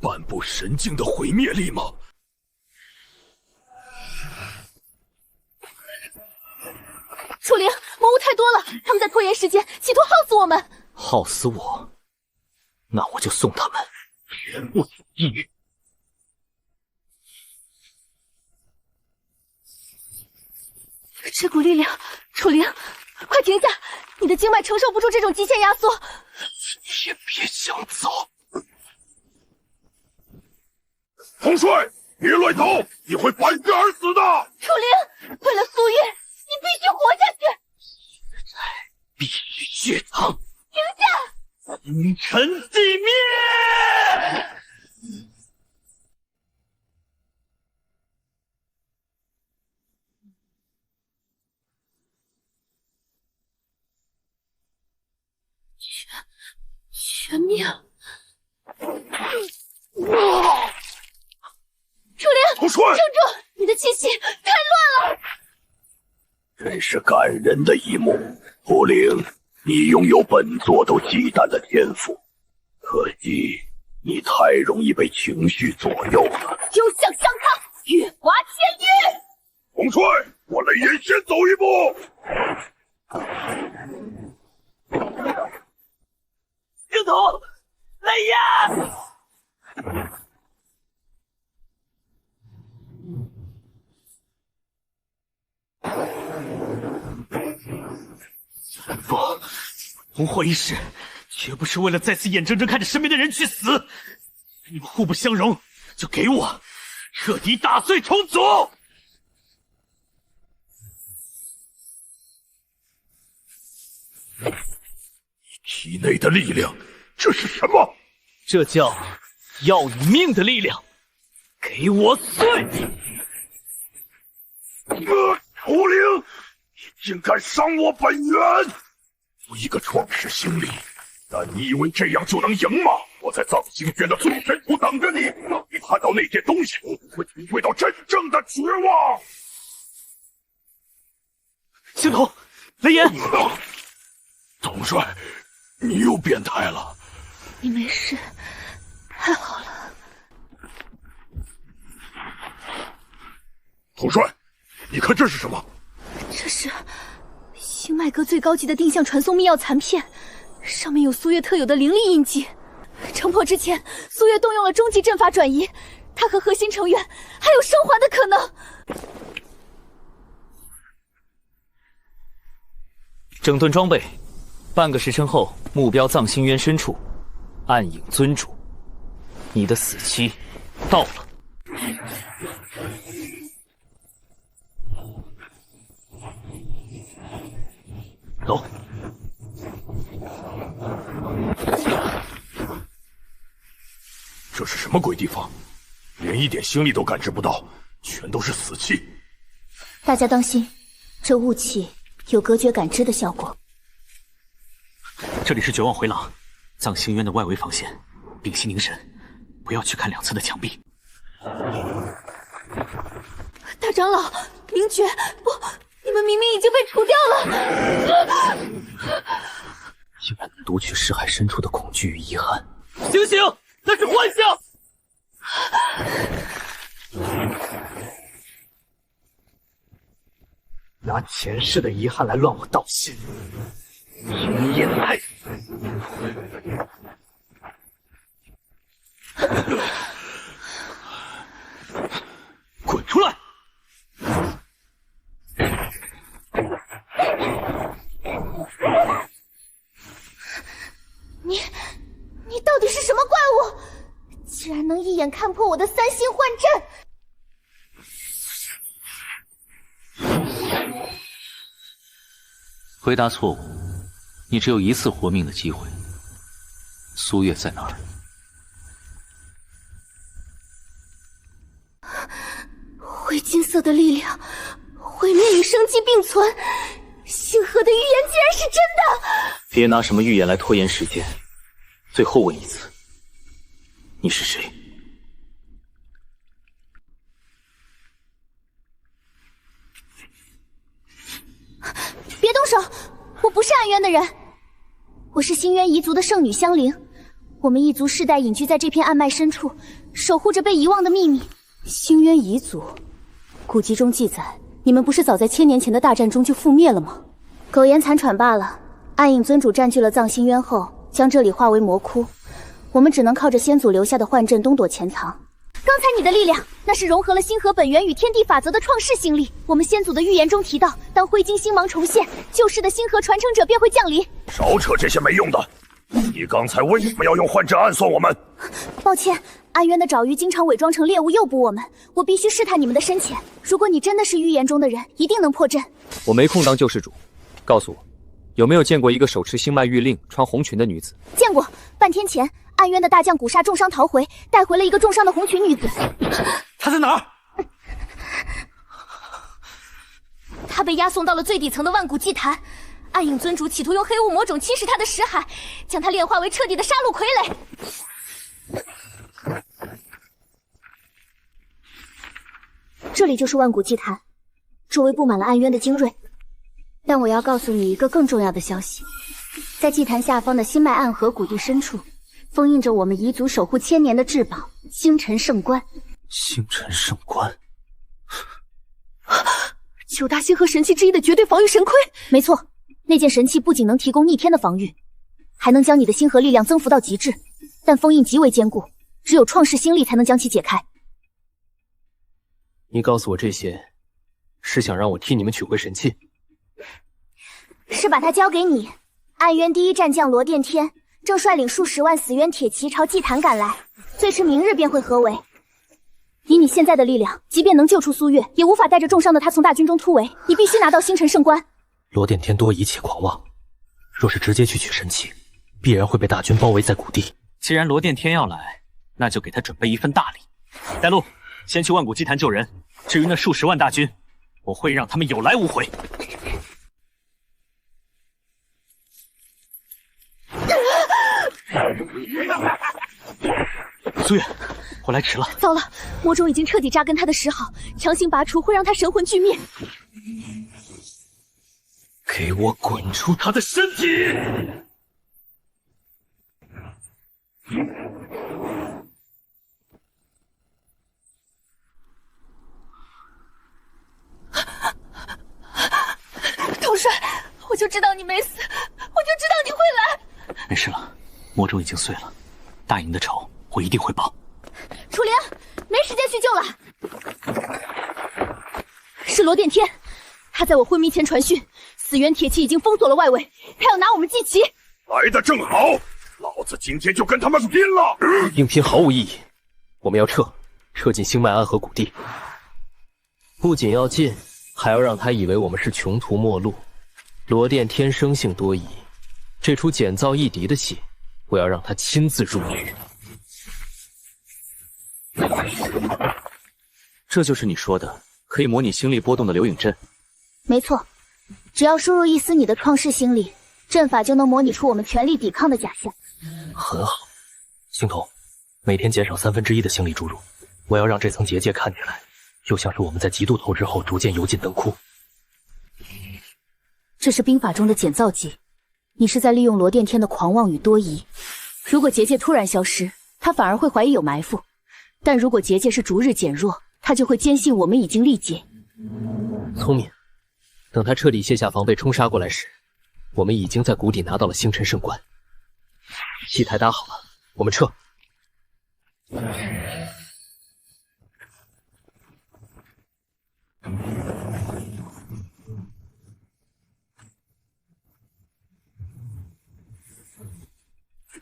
半部神境的毁灭力吗？楚灵，魔物太多了，他们在拖延时间，企图耗死我们。耗死我，那我就送他们全部进地狱。这股力量，楚灵，快停下！你的经脉承受不住这种极限压缩。也别想走！统帅，别乱逃，你会反噬而死的！楚灵，为了苏月，你必须活下去！必须血淌！停下！星辰地灭！全灭！楚灵，统帅，撑住！你的气息太乱了。真是感人的一幕。虎灵，你拥有本座都忌惮的天赋，可惜你太容易被情绪左右了。有想相抗，月华千域。统帅，我雷炎先走一步。镜头，雷炎！不，同祸一世，绝不是为了再次眼睁睁看着身边的人去死。你们互不相容，就给我彻底打碎重组！体内的力量，这是什么？这叫要你命的力量！给我碎！楚灵，你竟敢伤我本源！我一个创世星力，但你以为这样就能赢吗？我在藏星轩的最深处等着你，让你看到那件东西，会体会到真正的绝望。星童，雷炎，统帅，你又变态了。你没事，太好了。统帅，你看这是什么？这是星脉阁最高级的定向传送密钥残片，上面有苏月特有的灵力印记。城破之前，苏月动用了终极阵法转移，他和核心成员还有生还的可能。整顿装备，半个时辰后，目标藏星渊深处，暗影尊主，你的死期到了。走。这是什么鬼地方？连一点星力都感知不到，全都是死气。大家当心，这雾气有隔绝感知的效果。这里是绝望回廊，藏星渊的外围防线。屏息凝神，不要去看两侧的墙壁。大长老，明觉，不，你们明明已经被除掉了。竟然能读取尸骸深处的恐惧与遗憾。醒醒，那是幻象！拿前世的遗憾来乱我道心，你也来！滚出来！你到底是什么怪物？竟然能一眼看破我的三星幻阵！回答错误，你只有一次活命的机会。苏月在哪儿？灰金色的力量，毁灭与生机并存。星河的预言竟然是真的！别拿什么预言来拖延时间。最后问一次，你是谁？别动手！我不是暗渊的人，我是星渊彝族的圣女香菱。我们一族世代隐居在这片暗脉深处，守护着被遗忘的秘密。星渊彝族，古籍中记载，你们不是早在1000年前的大战中就覆灭了吗？苟延残喘罢了。暗影尊主占据了藏星渊后，将这里化为魔窟，我们只能靠着先祖留下的幻阵东躲潜藏。刚才你的力量，那是融合了星河本源与天地法则的创世星力。我们先祖的预言中提到，当灰金星芒重现，旧世的星河传承者便会降临。少扯这些没用的！你刚才为什么要用幻阵暗算我们？抱歉，暗渊的爪鱼经常伪装成猎物诱捕我们，我必须试探你们的深浅。如果你真的是预言中的人，一定能破阵。我没空当救世主，告诉我，有没有见过一个手持星脉玉令、穿红裙的女子？见过，半天前，暗渊的大将古刹重伤逃回，带回了一个重伤的红裙女子。她在哪儿？她被押送到了最底层的万古祭坛。暗影尊主企图用黑雾魔种侵蚀她的识海，将她炼化为彻底的杀戮傀儡。这里就是万古祭坛，周围布满了暗渊的精锐。但我要告诉你一个更重要的消息，在祭坛下方的星脉暗河谷地深处，封印着我们彝族守护1000年的至宝星辰圣冠。星辰圣冠9大星河神器之一的绝对防御神盔。没错，那件神器不仅能提供逆天的防御，还能将你的星河力量增幅到极致，但封印极为坚固，只有创世星力才能将其解开。你告诉我这些，是想让我替你们取回神器？是把它交给你。暗渊第一战将罗殿天正率领数十万死渊铁骑朝祭坛赶来，最迟明日便会合围。以你现在的力量，即便能救出苏月，也无法带着重伤的他从大军中突围。你必须拿到星辰圣冠。罗殿天多疑且狂妄，若是直接去取神器，必然会被大军包围在谷地。既然罗殿天要来，那就给他准备一份大礼。带路，先去万古祭坛救人。至于那数十万大军，我会让他们有来无回。苏月，我来迟了。糟了，魔种已经彻底扎根他的识好，强行拔除会让他神魂俱灭。给我滚出他的身体！统帅，我就知道你没死，我就知道你会来。没事了，魔种已经碎了，大营的仇我一定会报。楚灵，没时间叙旧了。是罗殿天，他在我昏迷前传讯，死渊铁骑已经封锁了外围，他要拿我们祭旗。来得正好，老子今天就跟他们拼了！硬拼毫无意义，我们要撤进星脉暗河谷地。不仅要进，还要让他以为我们是穷途末路。罗殿天生性多疑，这出简造一敌的戏，我要让他亲自入狱。这就是你说的可以模拟星力波动的流影阵？没错，只要输入一丝你的创世心力，阵法就能模拟出我们全力抵抗的假象。很好，星童，每天减少1/3的星力注入，我要让这层结界看起来，就像是我们在极度透支后逐渐游进灯窟。这是兵法中的减造技，你是在利用罗电天的狂妄与多疑。如果结界突然消失，他反而会怀疑有埋伏；但如果结界是逐日减弱，他就会坚信我们已经力竭。聪明。等他彻底卸下防备冲杀过来时，我们已经在谷底拿到了星辰圣冠。戏台搭好了，我们撤。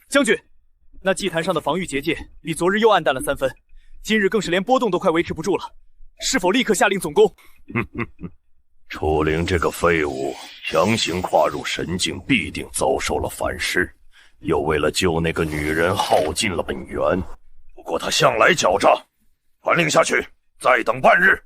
将军，那祭坛上的防御结界比昨日又暗淡了3分，今日更是连波动都快维持不住了，是否立刻下令总攻？楚灵这个废物，强行跨入神境，必定遭受了反噬，又为了救那个女人耗尽了本源。不过他向来狡诈，传令下去，再等半日，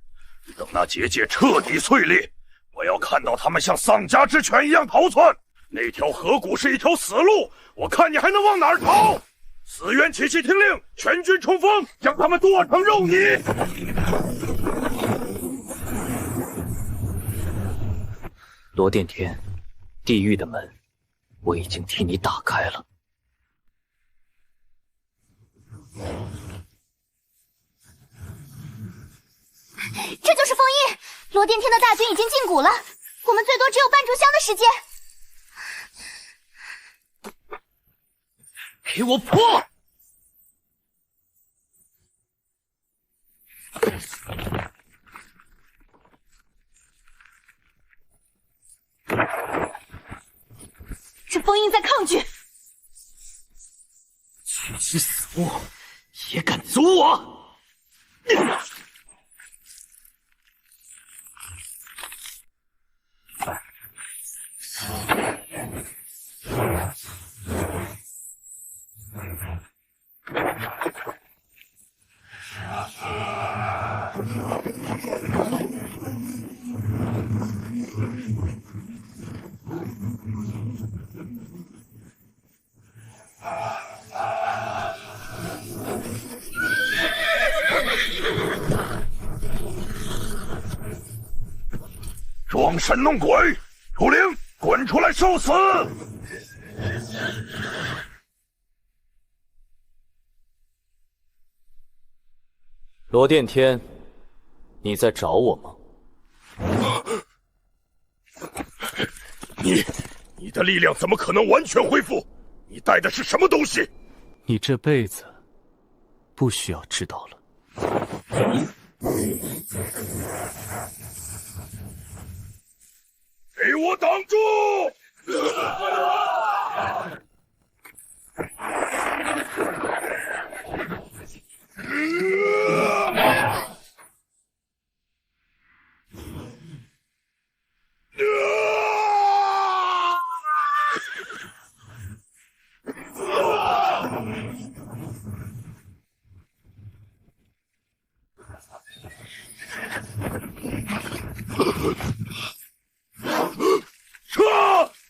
等那结界彻底碎裂，我要看到他们像丧家之犬一样逃窜。那条河谷是一条死路，我看你还能往哪儿逃？死渊起骑听令，全军冲锋，将他们剁成肉泥！罗电天，地狱的门，我已经替你打开了。这就是封印，罗电天的大军已经进谷了，我们最多只有半炷香的时间。给我破！这封印在抗拒，区区死物也敢阻我！装神弄鬼，楚灵，滚出来受死！罗电天，你在找我吗？你的力量怎么可能完全恢复？你带的是什么东西？你这辈子不需要知道了。给我挡住！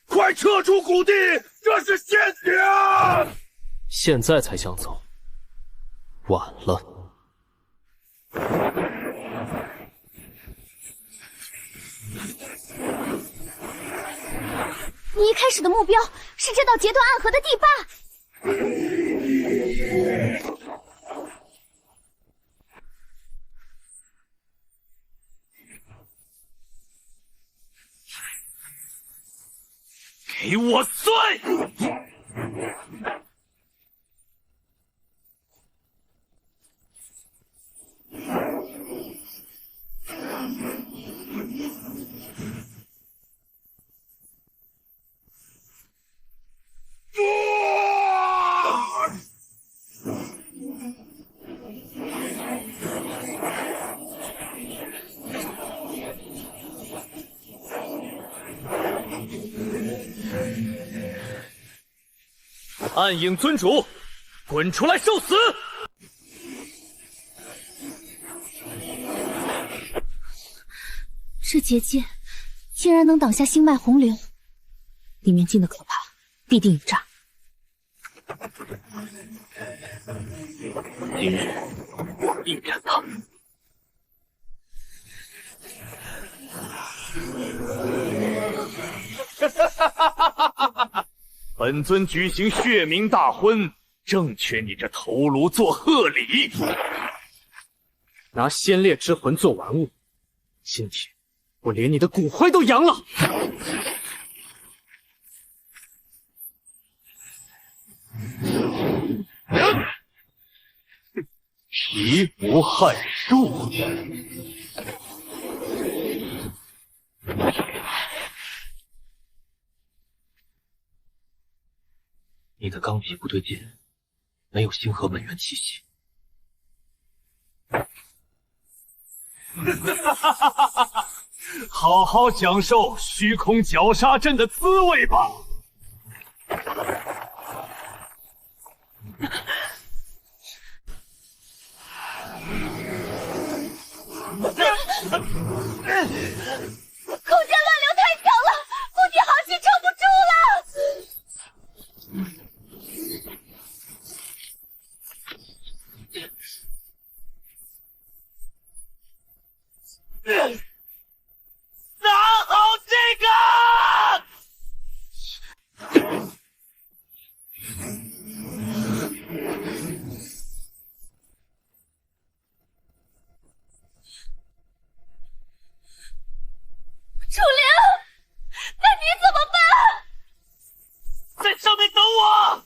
快撤出谷地！这是陷阱！现在才想走，晚了。你一开始的目标是这道截断暗河的地坝。给我碎！暗影尊主，滚出来受死！这结界竟然能挡下星脉洪流，里面静的可怕，必定有诈。今日我必斩他！本尊举行血冥大婚，正缺你这头颅做贺礼。拿先烈之魂做玩物，今天我连你的骨灰都扬了！其无害术。你的罡皮不对劲，没有星河本源气息。好好享受虚空绞杀阵的滋味吧。空间乱流太强了，估计航行撑不住了。拿好这个！楚灵，那你怎么办？在上面等我！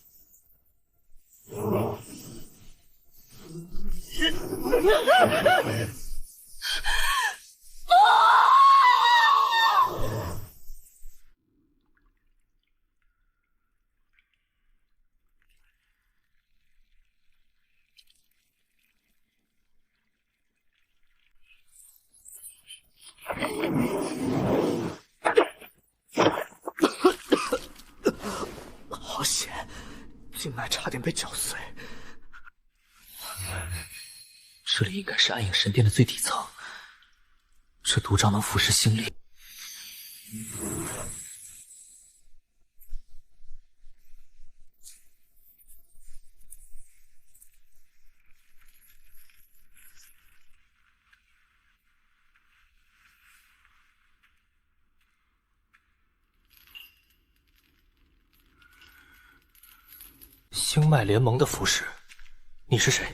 好险，静脉差点被绞碎。这里应该是暗影神殿的最底层，这毒瘴能腐蚀星力。星脉联盟的服饰，你是谁？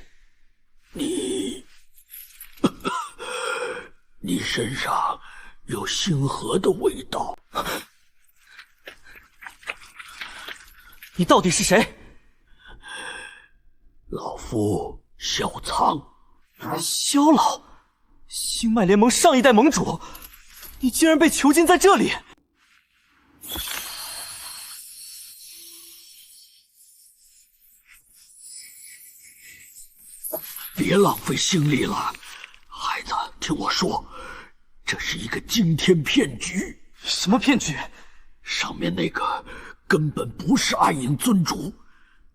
你身上有星河的味道。你到底是谁？老夫萧苍。萧老，星脉联盟上一代盟主，你竟然被囚禁在这里！别浪费心力了，孩子，听我说，这是一个惊天骗局。什么骗局？上面那个根本不是暗影尊主，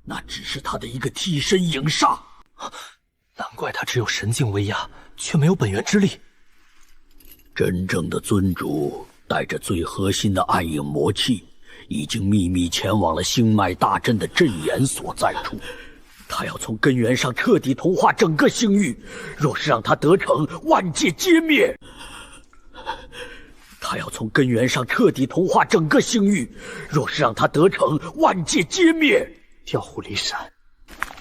那只是他的一个替身影煞。难怪他只有神境威压，却没有本源之力。真正的尊主带着最核心的暗影魔气，已经秘密前往了星脉大阵的阵眼所在处。他要从根源上彻底同化整个星域，若是让他得逞，万界皆灭。他要从根源上彻底同化整个星域，若是让他得逞，万界皆灭。调虎离山，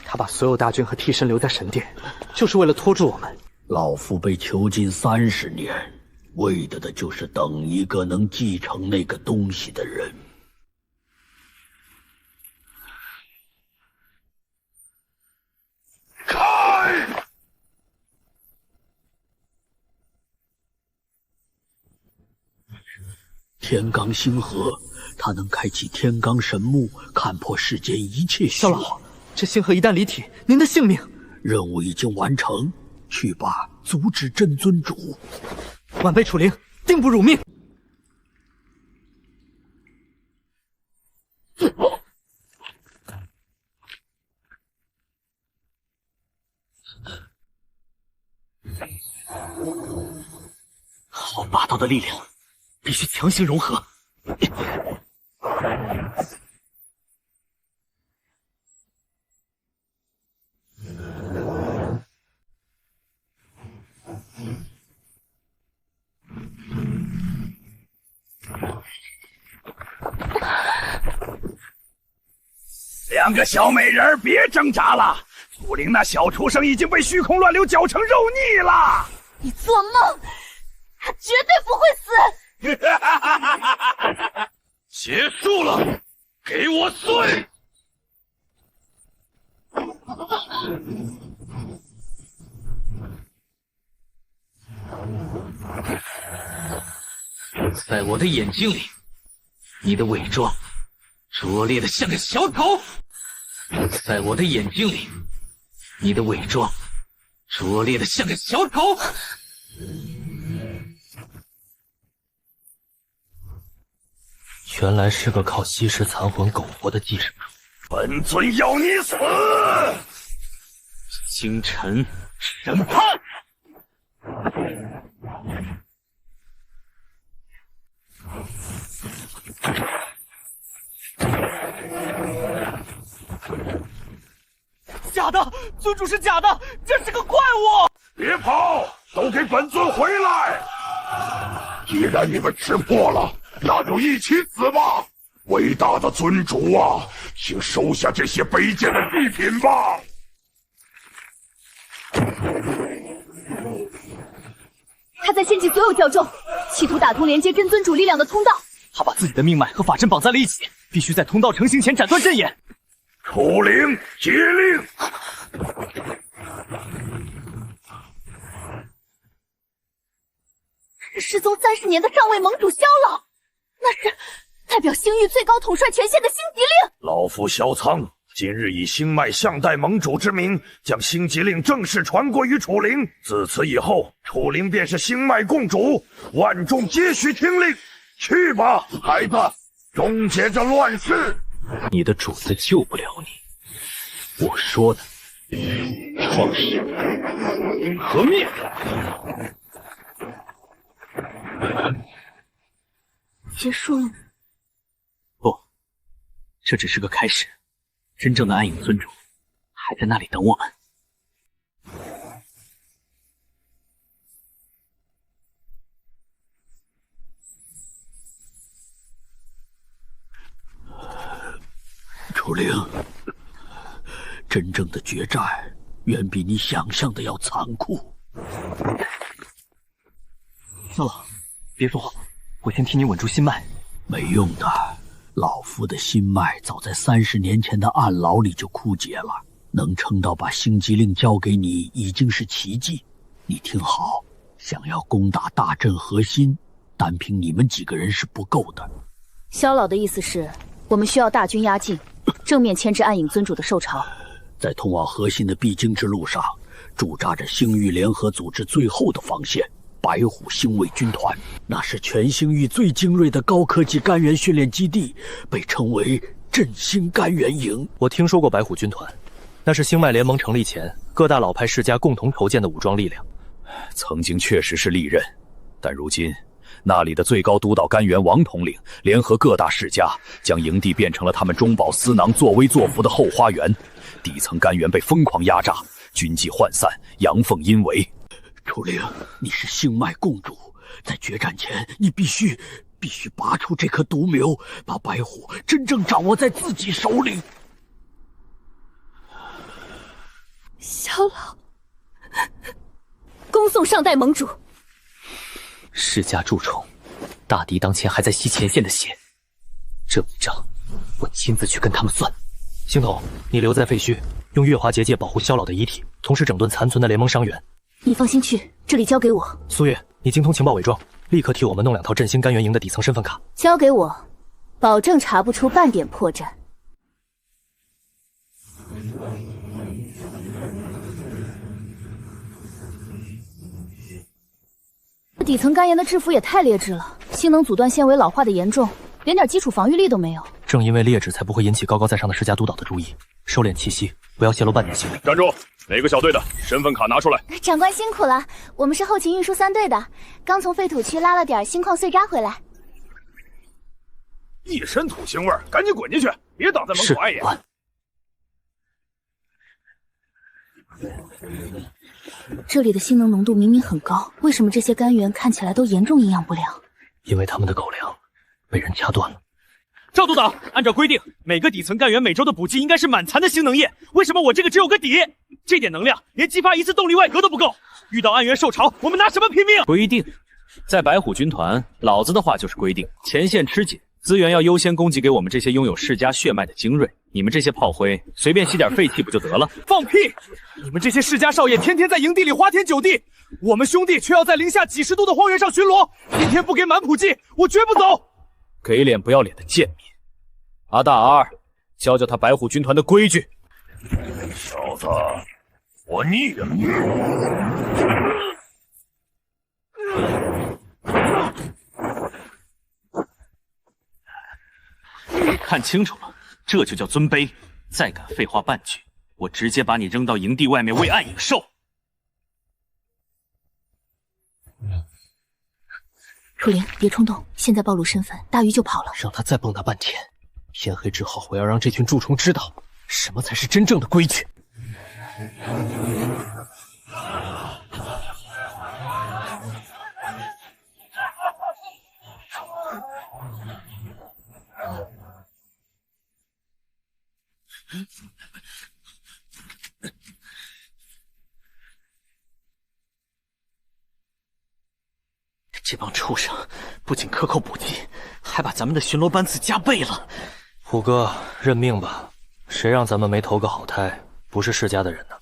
他把所有大军和替身留在神殿，就是为了拖住我们。老夫被囚禁30年，为的就是等一个能继承那个东西的人。天罡星河，它能开启天罡神目，看破世间一切虚妄。萧老，这星河一旦离体，您的性命……任务已经完成，去吧，阻止真尊主。晚辈楚灵，定不辱命。好霸道的力量！必须强行融合。两个小美人儿，别挣扎了！楚灵那小畜生已经被虚空乱流搅成肉腻了。你做梦！他绝对不会死！结束了，给我碎！在我的眼睛里，你的伪装拙劣的像个小丑。在我的眼睛里，你的伪装拙劣的像个小丑。原来是个靠吸食残魂苟活的寄生虫。本尊要你死！星辰审判。假的，尊主是假的，这是个怪物！别跑，都给本尊回来！既然你们吃破了，那就一起死吧！伟大的尊主啊，请收下这些卑贱的祭品吧！他在献祭所有教众，企图打通连接真尊主力量的通道。他把自己的命脉和法阵绑在了一起，必须在通道成型前斩断阵眼。楚灵接令！失踪30年的上位盟主萧老，那是代表星域最高统帅权限的星级令。老夫萧苍今日以星脉相代盟主之名，将星级令正式传过于楚灵。自此以后，楚灵便是星脉共主，万众皆须听令。去吧，孩子，终结这乱世。你的主子救不了你，我说的创世和灭。结束了吗？不，这只是个开始。真正的暗影尊主还在那里等我们。楚灵，真正的决战远比你想象的要残酷。萧老，别说话，我先替你稳住心脉。没用的，老夫的心脉早在30年前的暗牢里就枯竭了，能撑到把星级令交给你已经是奇迹。你听好，想要攻打大阵核心，单凭你们几个人是不够的。萧老的意思是，我们需要大军压境，正面牵制暗影尊主的兽潮。在通往核心的必经之路上，驻扎着星域联合组织最后的防线——白虎星卫军团，那是全星域最精锐的高科技干员训练基地，被称为振兴干员营。我听说过白虎军团，那是星脉联盟成立前各大老派世家共同筹建的武装力量。曾经确实是利刃，但如今那里的最高督导干员王统领联合各大世家，将营地变成了他们中饱私囊、作威作福的后花园。底层干员被疯狂压榨，军纪涣散，阳奉阴违。楚灵，你是星脉共主，在决战前，你必须拔出这颗毒瘤，把白虎真正掌握在自己手里。萧老，恭送上代盟主。世家蛀虫，大敌当前还在吸前线的血，这笔账我亲自去跟他们算。星统，你留在废墟，用月华结界保护萧老的遗体，同时整顿残存的联盟伤员。你放心去，这里交给我。苏月，你精通情报伪装，立刻替我们弄2套振兴干员营的底层身份卡。交给我，保证查不出半点破绽。底层干员的制服也太劣质了，性能阻断纤维老化的严重，连点基础防御力都没有。正因为劣质，才不会引起高高在上的世家督导的注意。收敛气息，不要泄露半点行为。站住！哪个小队的身份卡拿出来？长官辛苦了，我们是后勤运输3队的，刚从废土区拉了点锌矿碎渣回来。一身土腥味儿，赶紧滚进去，别挡在门口碍眼。这里的性能浓度明明很高，为什么这些干员看起来都严重营养不良？因为他们的狗粮被人掐断了。赵督导，按照规定，每个底层干员每周的补给应该是满残的性能液，为什么我这个只有个底？这点能量连激发一次动力外壳都不够。遇到暗源受潮，我们拿什么拼命？规定，在白虎军团，老子的话就是规定，前线吃紧，资源要优先供给给我们这些拥有世家血脉的精锐。你们这些炮灰，随便吸点废气不就得了？放屁！你们这些世家少爷天天在营地里花天酒地，我们兄弟却要在零下几10度的荒原上巡逻，今天不给满补剂，我绝不走！给脸不要脸的贱民！阿大阿二，教教他白虎军团的规矩。小子，我腻了。看清楚了，这就叫尊卑！再敢废话半句，我直接把你扔到营地外面喂暗影兽！楚灵，别冲动，现在暴露身份，大鱼就跑了。让他再蹦跶半天，天黑之后，我要让这群蛀虫知道什么才是真正的规矩。这帮畜生不仅克扣补给，还把咱们的巡逻班次加倍了。虎哥，认命吧，谁让咱们没投个好胎，不是世家的人呢？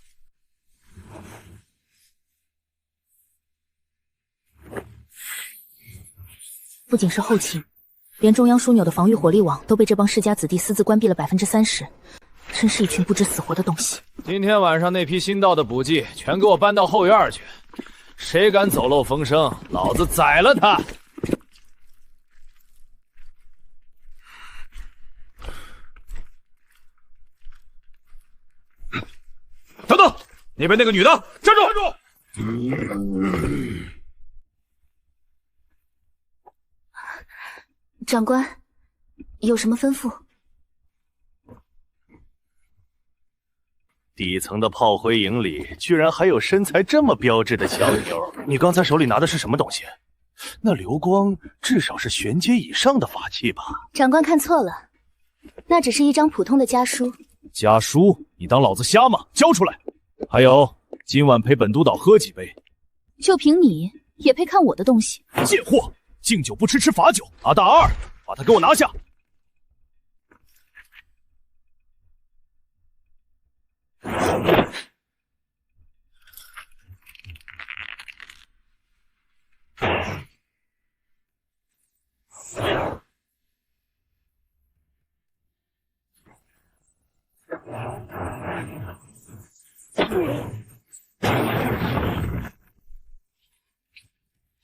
不仅是后勤，连中央枢纽的防御火力网都被这帮世家子弟私自关闭了30%，真是一群不知死活的东西。今天晚上那批新到的补给全给我搬到后院去，谁敢走漏风声，老子宰了他！等等，那边那个女的，站住！站住！长官，有什么吩咐？底层的炮灰营里，居然还有身材这么标致的小妞。你刚才手里拿的是什么东西？那流光至少是玄阶以上的法器吧？长官看错了，那只是一张普通的家书。家书？你当老子瞎吗？交出来！还有，今晚陪本督导喝几杯。就凭你也配看我的东西？贱货！敬酒不吃吃罚酒！阿大二，把他给我拿下！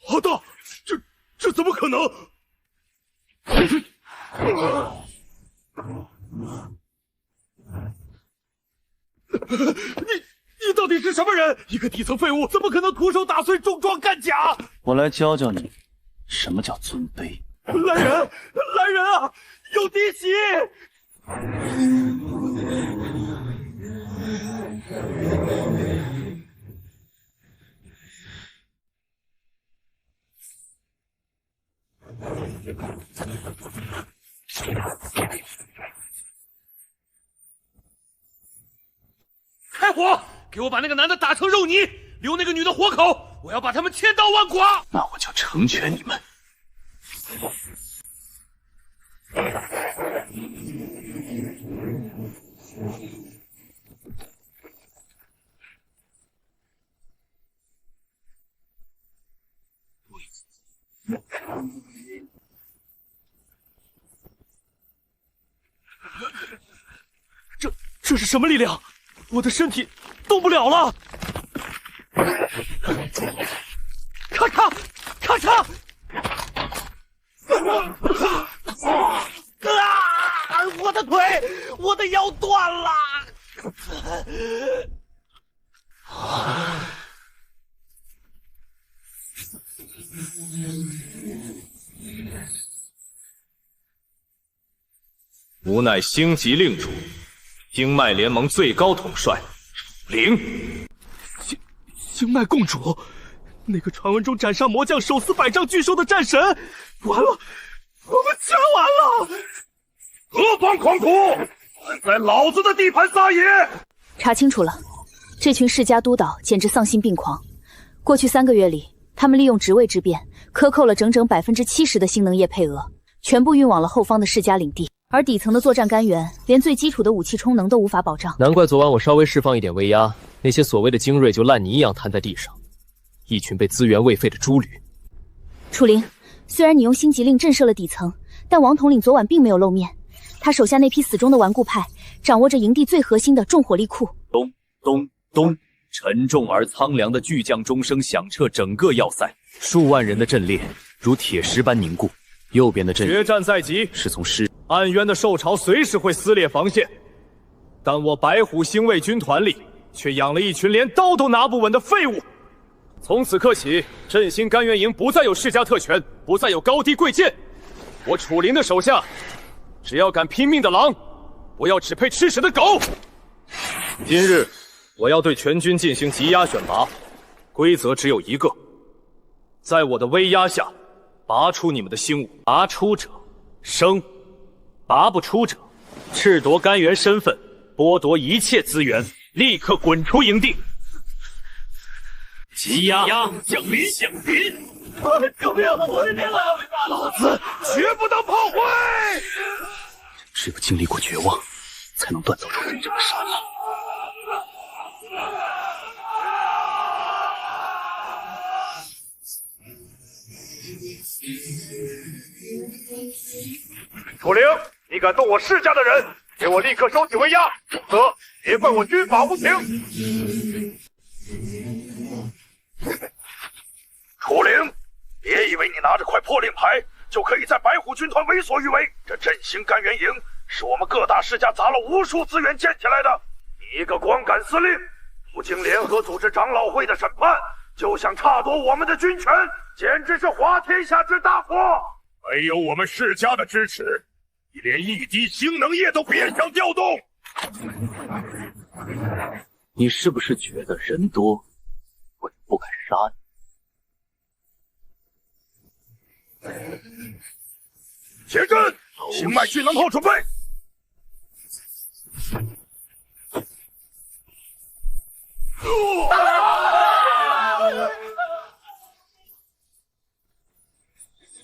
阿大，这怎么可能？你到底是什么人？一个底层废物，怎么可能徒手打碎重装干甲？我来教教你，什么叫尊卑。来人，来人啊！有滴血！开火！给我把那个男的打成肉泥，留那个女的活口！我要把他们千刀万剐！那我就成全你们。这是什么力量？我的身体动不了了！咔咔咔嚓！我的腿，我的腰断了！无奈星级令主，星脉联盟最高统帅楚灵。星脉共主，那个传闻中斩杀魔将、手撕百丈巨兽的战神，完了，我们全完了！何方狂徒，敢在老子的地盘撒野！查清楚了，这群世家督导简直丧心病狂。过去3个月里，他们利用职位之便，克扣了整整70%的星能业配额，全部运往了后方的世家领地。而底层的作战干员，连最基础的武器充能都无法保障。难怪昨晚我稍微释放一点威压，那些所谓的精锐就烂泥一样瘫在地上，一群被资源喂废的猪驴。楚灵，虽然你用星级令震慑了底层，但王统领昨晚并没有露面。他手下那批死忠的顽固派，掌握着营地最核心的重火力库。咚咚咚，沉重而苍凉的巨将钟声响彻整个要塞，数万人的阵列如铁石般凝固。右边的阵决战在即，是从师暗渊的兽巢随时会撕裂防线，但我白虎星卫军团里却养了一群连刀都拿不稳的废物。从此刻起，振兴甘源营不再有世家特权，不再有高低贵贱。我楚灵的手下，只要敢拼命的狼，不要只配吃屎的狗。今日我要对全军进行集压选拔，规则只有一个，在我的威压下，拔出你们的星武。拔出者生，拔不出者赤夺甘源身份，剥夺一切资源，立刻滚出营地。集压，降临，降临！救命！我的天啊！老子绝不当炮灰！只有经历过绝望，才能锻造出真正的杀意。楚灵，你敢动我世家的人，给我立刻收起威压，否则别怪我军法无情。楚灵，别以为你拿着块破令牌就可以在白虎军团为所欲为。这振兴甘源营是我们各大世家砸了无数资源建起来的，你一个光杆司令，不经联合组织长老会的审判，就想剥夺我们的军权，简直是滑天下之大祸！没有我们世家的支持，你连一滴星能液都别想调动。你是不是觉得人多，我就不敢杀你？铁阵，星脉巨能炮准备。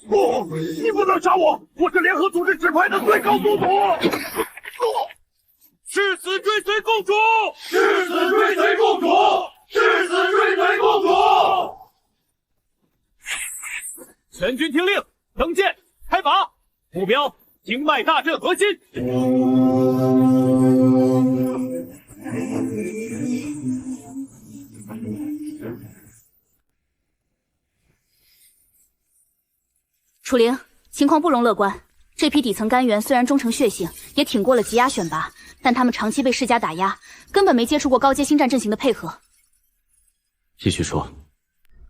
不，你不能杀我！我是联合组织指派的最高宗主。誓死追随共主！誓死追随共主！誓死追随共主！全军听令，登舰，开拔！目标：经脉大阵核心。楚灵，情况不容乐观。这批底层干员虽然忠诚血性，也挺过了集压选拔，但他们长期被世家打压，根本没接触过高阶星战阵型的配合。继续说。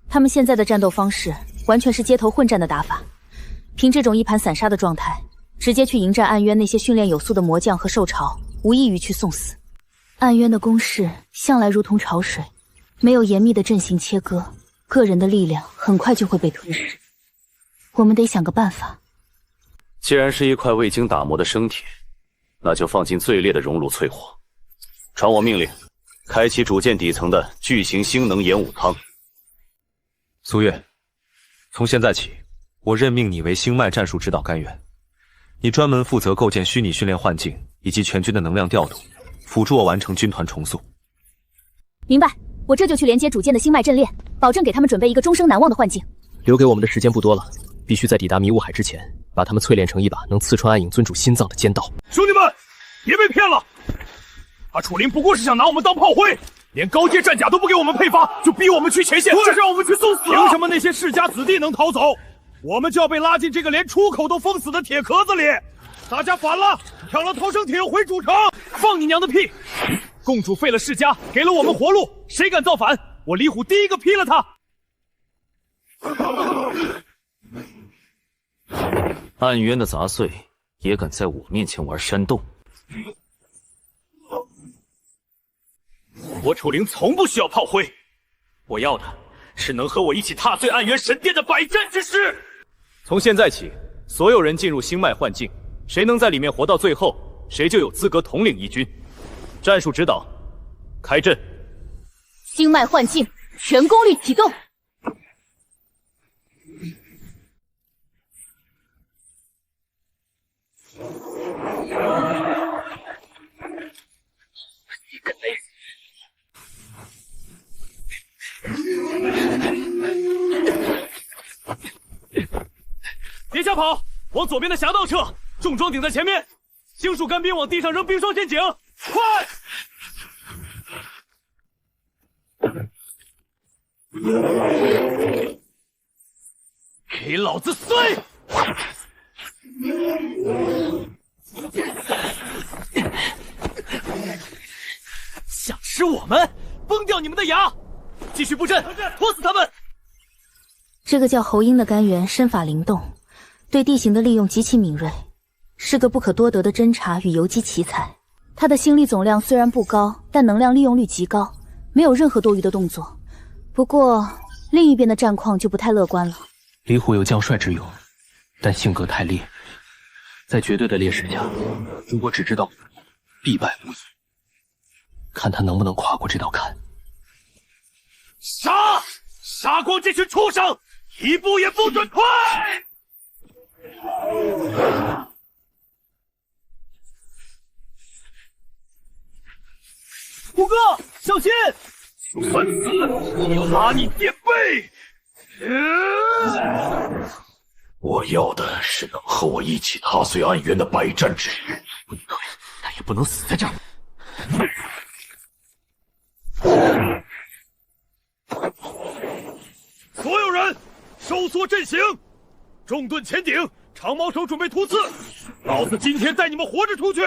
他们现在的战斗方式完全是街头混战的打法，凭这种一盘散沙的状态，直接去迎战暗渊那些训练有素的魔将和兽巢，无异于去送死。暗渊的攻势向来如同潮水，没有严密的阵型切割，个人的力量很快就会被吞噬。我们得想个办法。既然是一块未经打磨的生铁，那就放进最烈的熔炉淬火。传我命令，开启主舰底层的巨型星能演武舱。苏月，从现在起，我任命你为星脉战术指导干员，你专门负责构建虚拟训练幻境以及全军的能量调度，辅助我完成军团重塑。明白，我这就去连接主舰的星脉阵列，保证给他们准备一个终生难忘的幻境。留给我们的时间不多了，必须在抵达迷雾海之前，把他们淬炼成一把能刺穿暗影尊主心脏的尖刀。兄弟们，别被骗了！他楚灵不过是想拿我们当炮灰，连高阶战甲都不给我们配发，就逼我们去前线，这是让我们去送死！凭什么那些世家子弟能逃走，我们就要被拉进这个连出口都封死的铁壳子里？大家反了，挑了逃生艇回主城！放你娘的屁！共主废了世家，给了我们活路，谁敢造反，我李虎第一个劈了他！暗渊的杂碎也敢在我面前玩山洞？我楚灵从不需要炮灰，我要的是能和我一起踏碎暗渊神殿的百战之师。从现在起，所有人进入星脉幻境，谁能在里面活到最后，谁就有资格统领一军。战术指导，开阵。星脉幻境，全功率启动。别瞎跑，往左边的侠道撤，重装顶在前面，星术干兵往地上扔冰霜陷阱，快！给老子碎！想吃我们，崩掉你们的牙！继续布阵，拖死他们！这个叫侯英的干员身法灵动，对地形的利用极其敏锐，是个不可多得的侦察与游击奇才。他的星力总量虽然不高，但能量利用率极高，没有任何多余的动作。不过另一边的战况就不太乐观了。李虎有将帅之勇，但性格太烈，在绝对的劣势下，如果只知道必败无疑。看他能不能跨过这道坎。杀！杀光这群畜生，一步也不准退！虎哥，小心！就算死，也要拉你垫背！我要的是能和我一起踏碎暗渊的百战之师，不退，但也不能死在这儿。所有人收缩阵型，重盾前顶，长矛手准备突刺，老子今天带你们活着出去！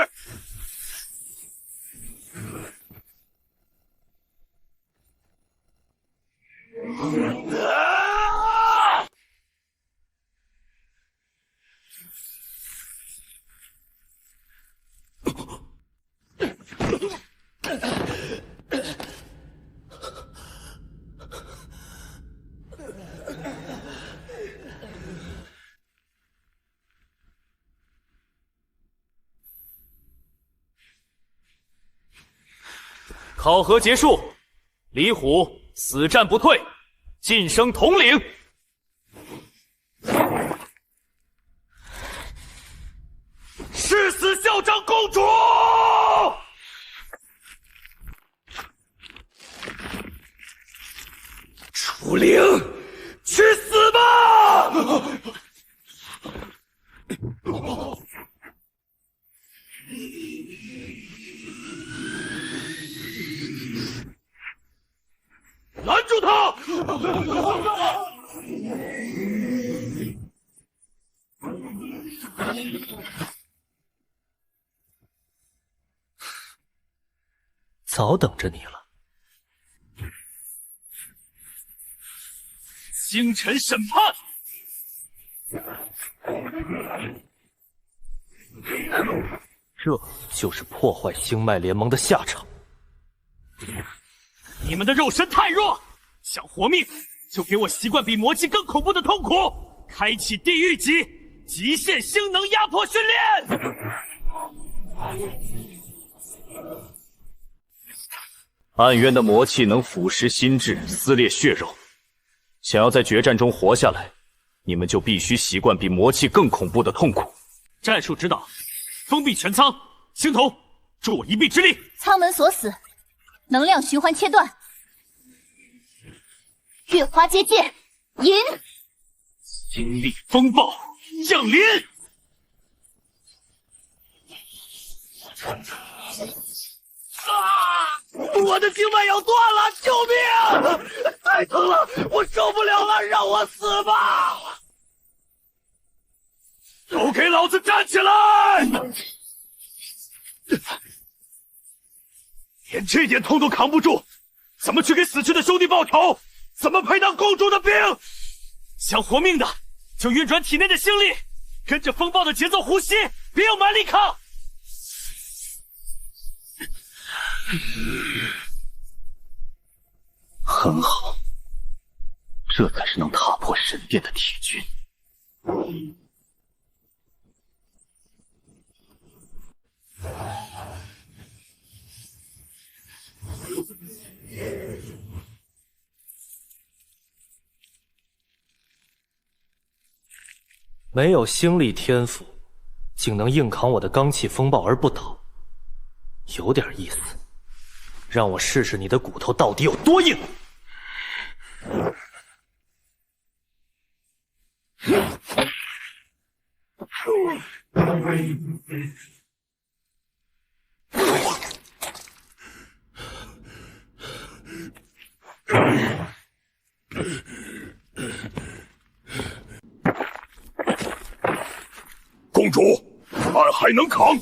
考核结束，李虎死战不退，晋升统领。誓死效忠公主！楚灵，去死吧！拦住他！早等着你了。星辰审判。这就是破坏星脉联盟的下场。你们的肉身太弱，想活命就给我习惯比魔气更恐怖的痛苦，开启地狱级极限星能压迫训练。暗渊的魔气能腐蚀心智，撕裂血肉。想要在决战中活下来，你们就必须习惯比魔气更恐怖的痛苦。战术指导：封闭全仓，青铜助我一臂之力。舱门锁死，能量循环切断，月华结界，引精力风暴降临。我的经脉要断了，救命！太疼了，我受不了了，让我死吧！都给老子站起来！连这点痛都扛不住，怎么去给死去的兄弟报仇？怎么配当公主的兵？想活命的，就运转体内的星力，跟着风暴的节奏呼吸，别有蛮力抗！很好，这才是能踏破神殿的铁军。没有星力天赋，竟能硬扛我的罡气风暴而不倒，有点意思。让我试试你的骨头到底有多硬。公主，俺还能扛。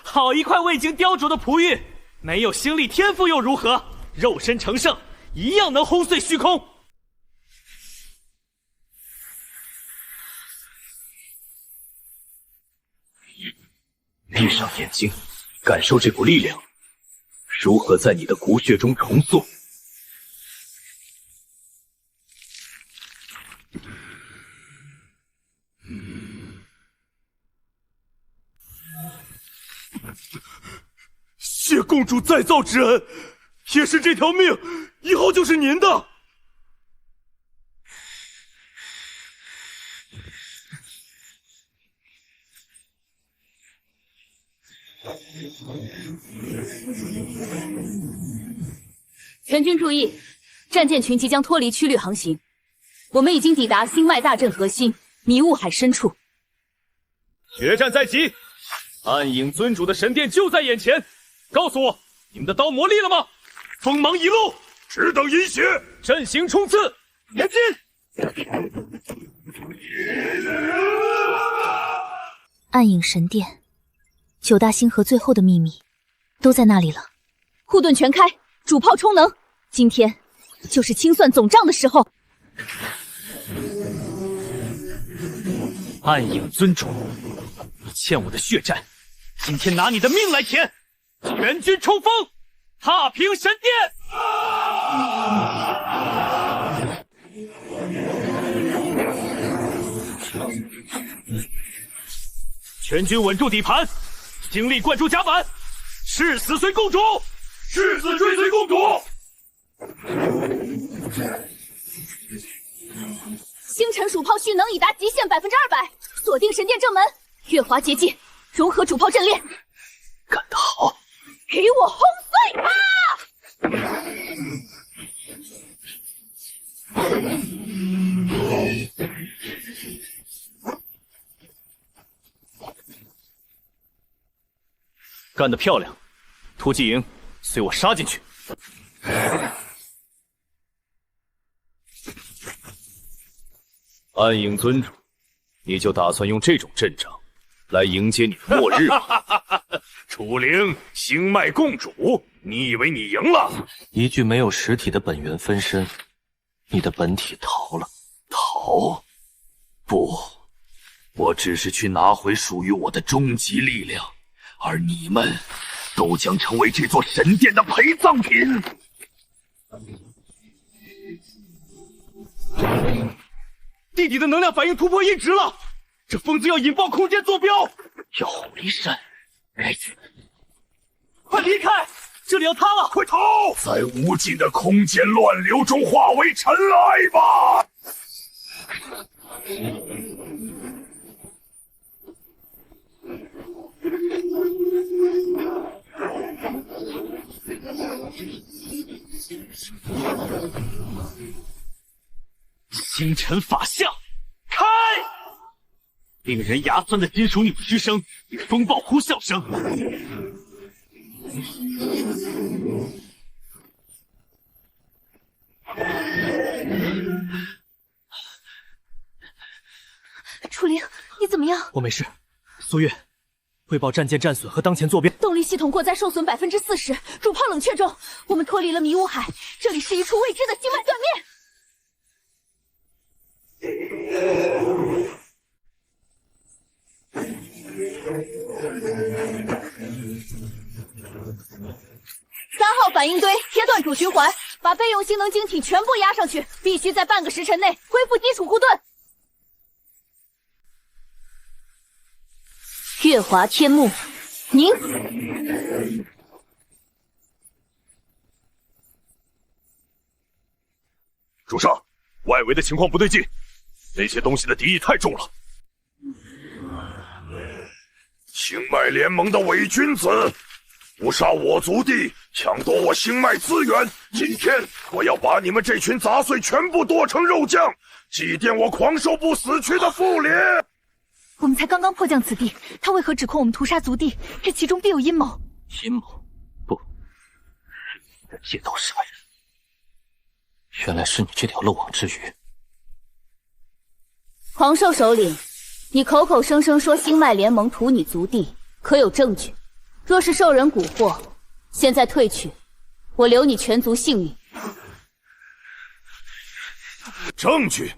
好一块未经雕琢的璞玉，没有星力天赋又如何？肉身成圣，一样能轰碎虚空。闭上眼睛，感受这股力量如何在你的骨血中重塑。谢公主再造之恩，也是这条命，以后就是您的。全军注意，战舰群即将脱离区域航行，我们已经抵达星脉大阵核心迷雾海深处。决战在即，暗影尊主的神殿就在眼前。告诉我，你们的刀磨砺了吗？锋芒已露，只等饮血，阵型冲刺，严禁！暗影神殿，9大星河最后的秘密都在那里了。护盾全开，主炮充能，今天就是清算总账的时候。暗影尊主，你欠我的血债，今天拿你的命来填！全军冲锋，踏平神殿！全军稳住底盘，精力灌注甲板，誓死随公主，誓死追随公主。星辰主炮蓄能已达极限200%，锁定神殿正门，月华结界，融合主炮阵列。干得好！给我轰碎它！干得漂亮！突击营，随我杀进去！暗影尊主，你就打算用这种阵仗来迎接你的末日吗？楚灵，星脉共主，你以为你赢了？一具没有实体的本源分身，你的本体逃了。逃？不，我只是去拿回属于我的终极力量，而你们都将成为这座神殿的陪葬品。地底的能量反应突破1值了，这疯子要引爆空间坐标，要狐狸山，该死！快离开，这里要塌了！快逃，在无尽的空间乱流中化为尘埃吧！星辰法相，开！令人牙酸的金属扭曲声与风暴呼啸声。楚灵，你怎么样？我没事。苏月，汇报战舰战损和当前坐标。动力系统过载受损40%，主炮冷却中。我们脱离了迷雾海，这里是一处未知的星脉断面。3号反应堆切断主循环，把备用性能晶体全部压上去，必须在半个时辰内恢复基础护盾。月华天幕，您。主上，外围的情况不对劲，那些东西的敌意太重了。星脉联盟的伪君子，屠杀我族地，抢夺我星脉资源。今天我要把你们这群杂碎全部剁成肉酱，祭奠我狂兽部死去的父灵。我们才刚刚迫降此地，他为何指控我们屠杀族地？这其中必有阴谋。阴谋？不，是你的借刀杀人。原来是你这条漏网之鱼。狂兽首领，你口口声声说星脉联盟屠你族地，可有证据？若是受人蛊惑，现在退去，我留你全族性命。证据？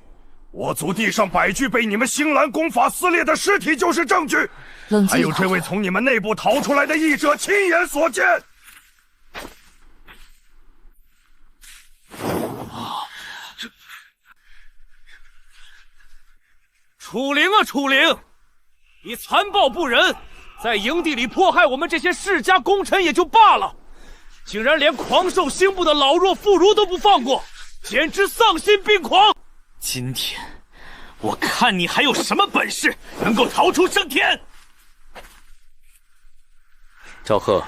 我族地上百具被你们星蓝功法撕裂的尸体就是证据。还有这位从你们内部逃出来的义者亲眼所见。楚灵啊，楚灵，你残暴不仁，在营地里迫害我们这些世家功臣也就罢了，竟然连狂兽星部的老弱妇孺都不放过，简直丧心病狂！今天，我看你还有什么本事能够逃出升天！赵贺，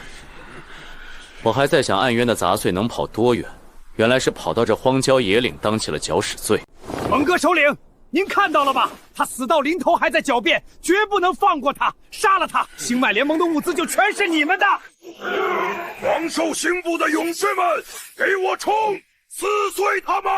我还在想暗渊的杂碎能跑多远，原来是跑到这荒郊野岭当起了搅屎罪。蒙哥首领，您看到了吧？他死到临头还在狡辩，绝不能放过他，杀了他，星脉联盟的物资就全是你们的。狂兽星部的勇士们，给我冲，撕碎他们！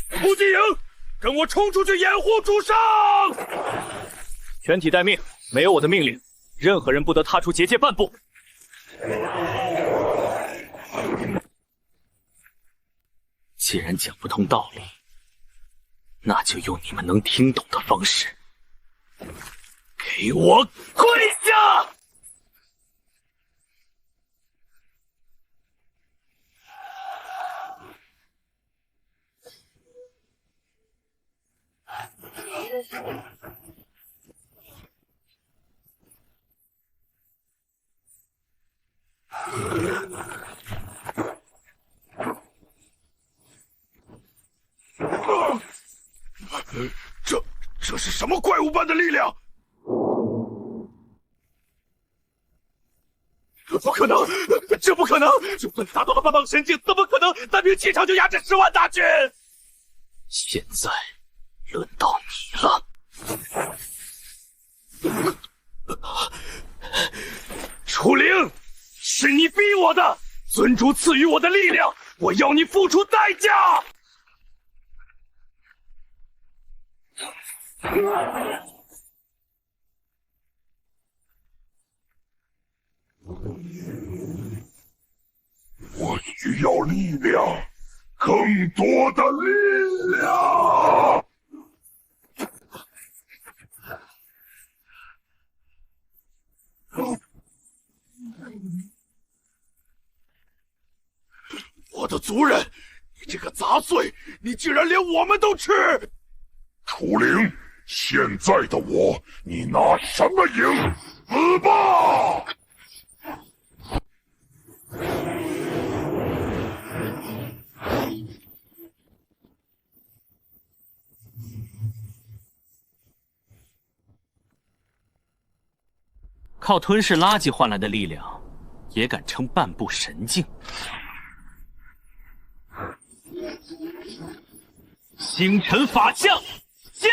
胡继营，跟我冲出去掩护主上！全体待命，没有我的命令，任何人不得踏出结界半步。既然讲不通道理，那就用你们能听懂的方式，给我跪下！这是什么怪物般的力量？不可能，这不可能！就算达到了半棒神境，怎么可能单凭气场就压制10万大军？现在轮到你了，楚灵，是你逼我的！尊主赐予我的力量，我要你付出代价！我需要力量，更多的力量！我的族人，你这个杂碎，你竟然连我们都吃！楚灵，现在的我，你拿什么赢？死吧！靠吞噬垃圾换来的力量，也敢称半步神境？星辰法相，见！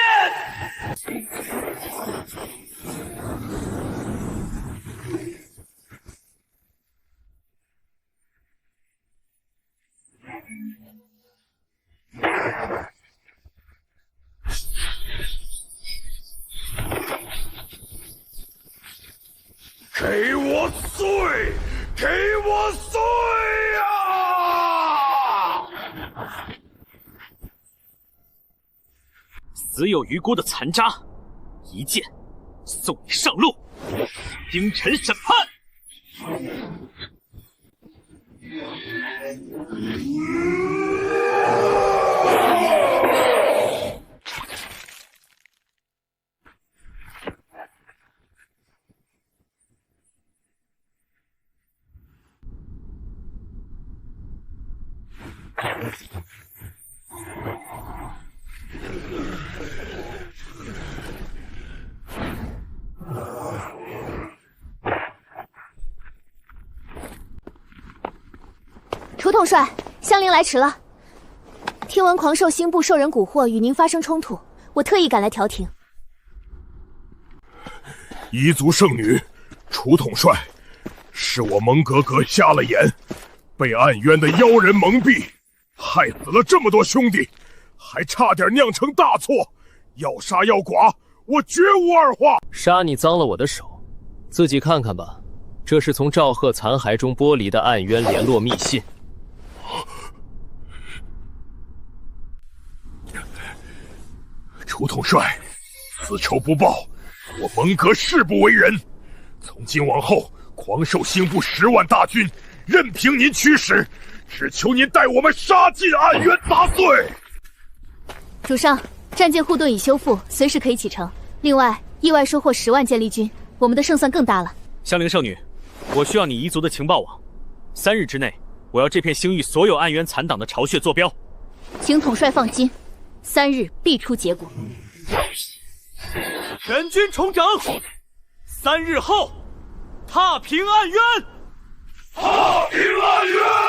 死有余辜的残渣，一剑送你上路，京城审判。楚统帅，香菱来迟了。听闻狂兽星部受人蛊惑，与您发生冲突，我特意赶来调停。彝族圣女，楚统帅，是我蒙格格瞎了眼，被暗渊的妖人蒙蔽，害死了这么多兄弟，还差点酿成大错。要杀要剐，我绝无二话。杀你脏了我的手，自己看看吧。这是从赵贺残骸中剥离的暗渊联络密信。楚统帅，此仇不报，我蒙格誓不为人。从今往后，狂兽星部10万大军，任凭您驱使，只求您带我们杀尽暗渊杂碎。主上，战舰护盾已修复，随时可以启程。另外，意外收获10万舰力军，我们的胜算更大了。香菱圣女，我需要你彝族的情报网，3日之内，我要这片星域所有暗渊残党的巢穴坐标。请统帅放心，3日必出结果。全军重整，3日后踏平暗渊。踏平暗渊。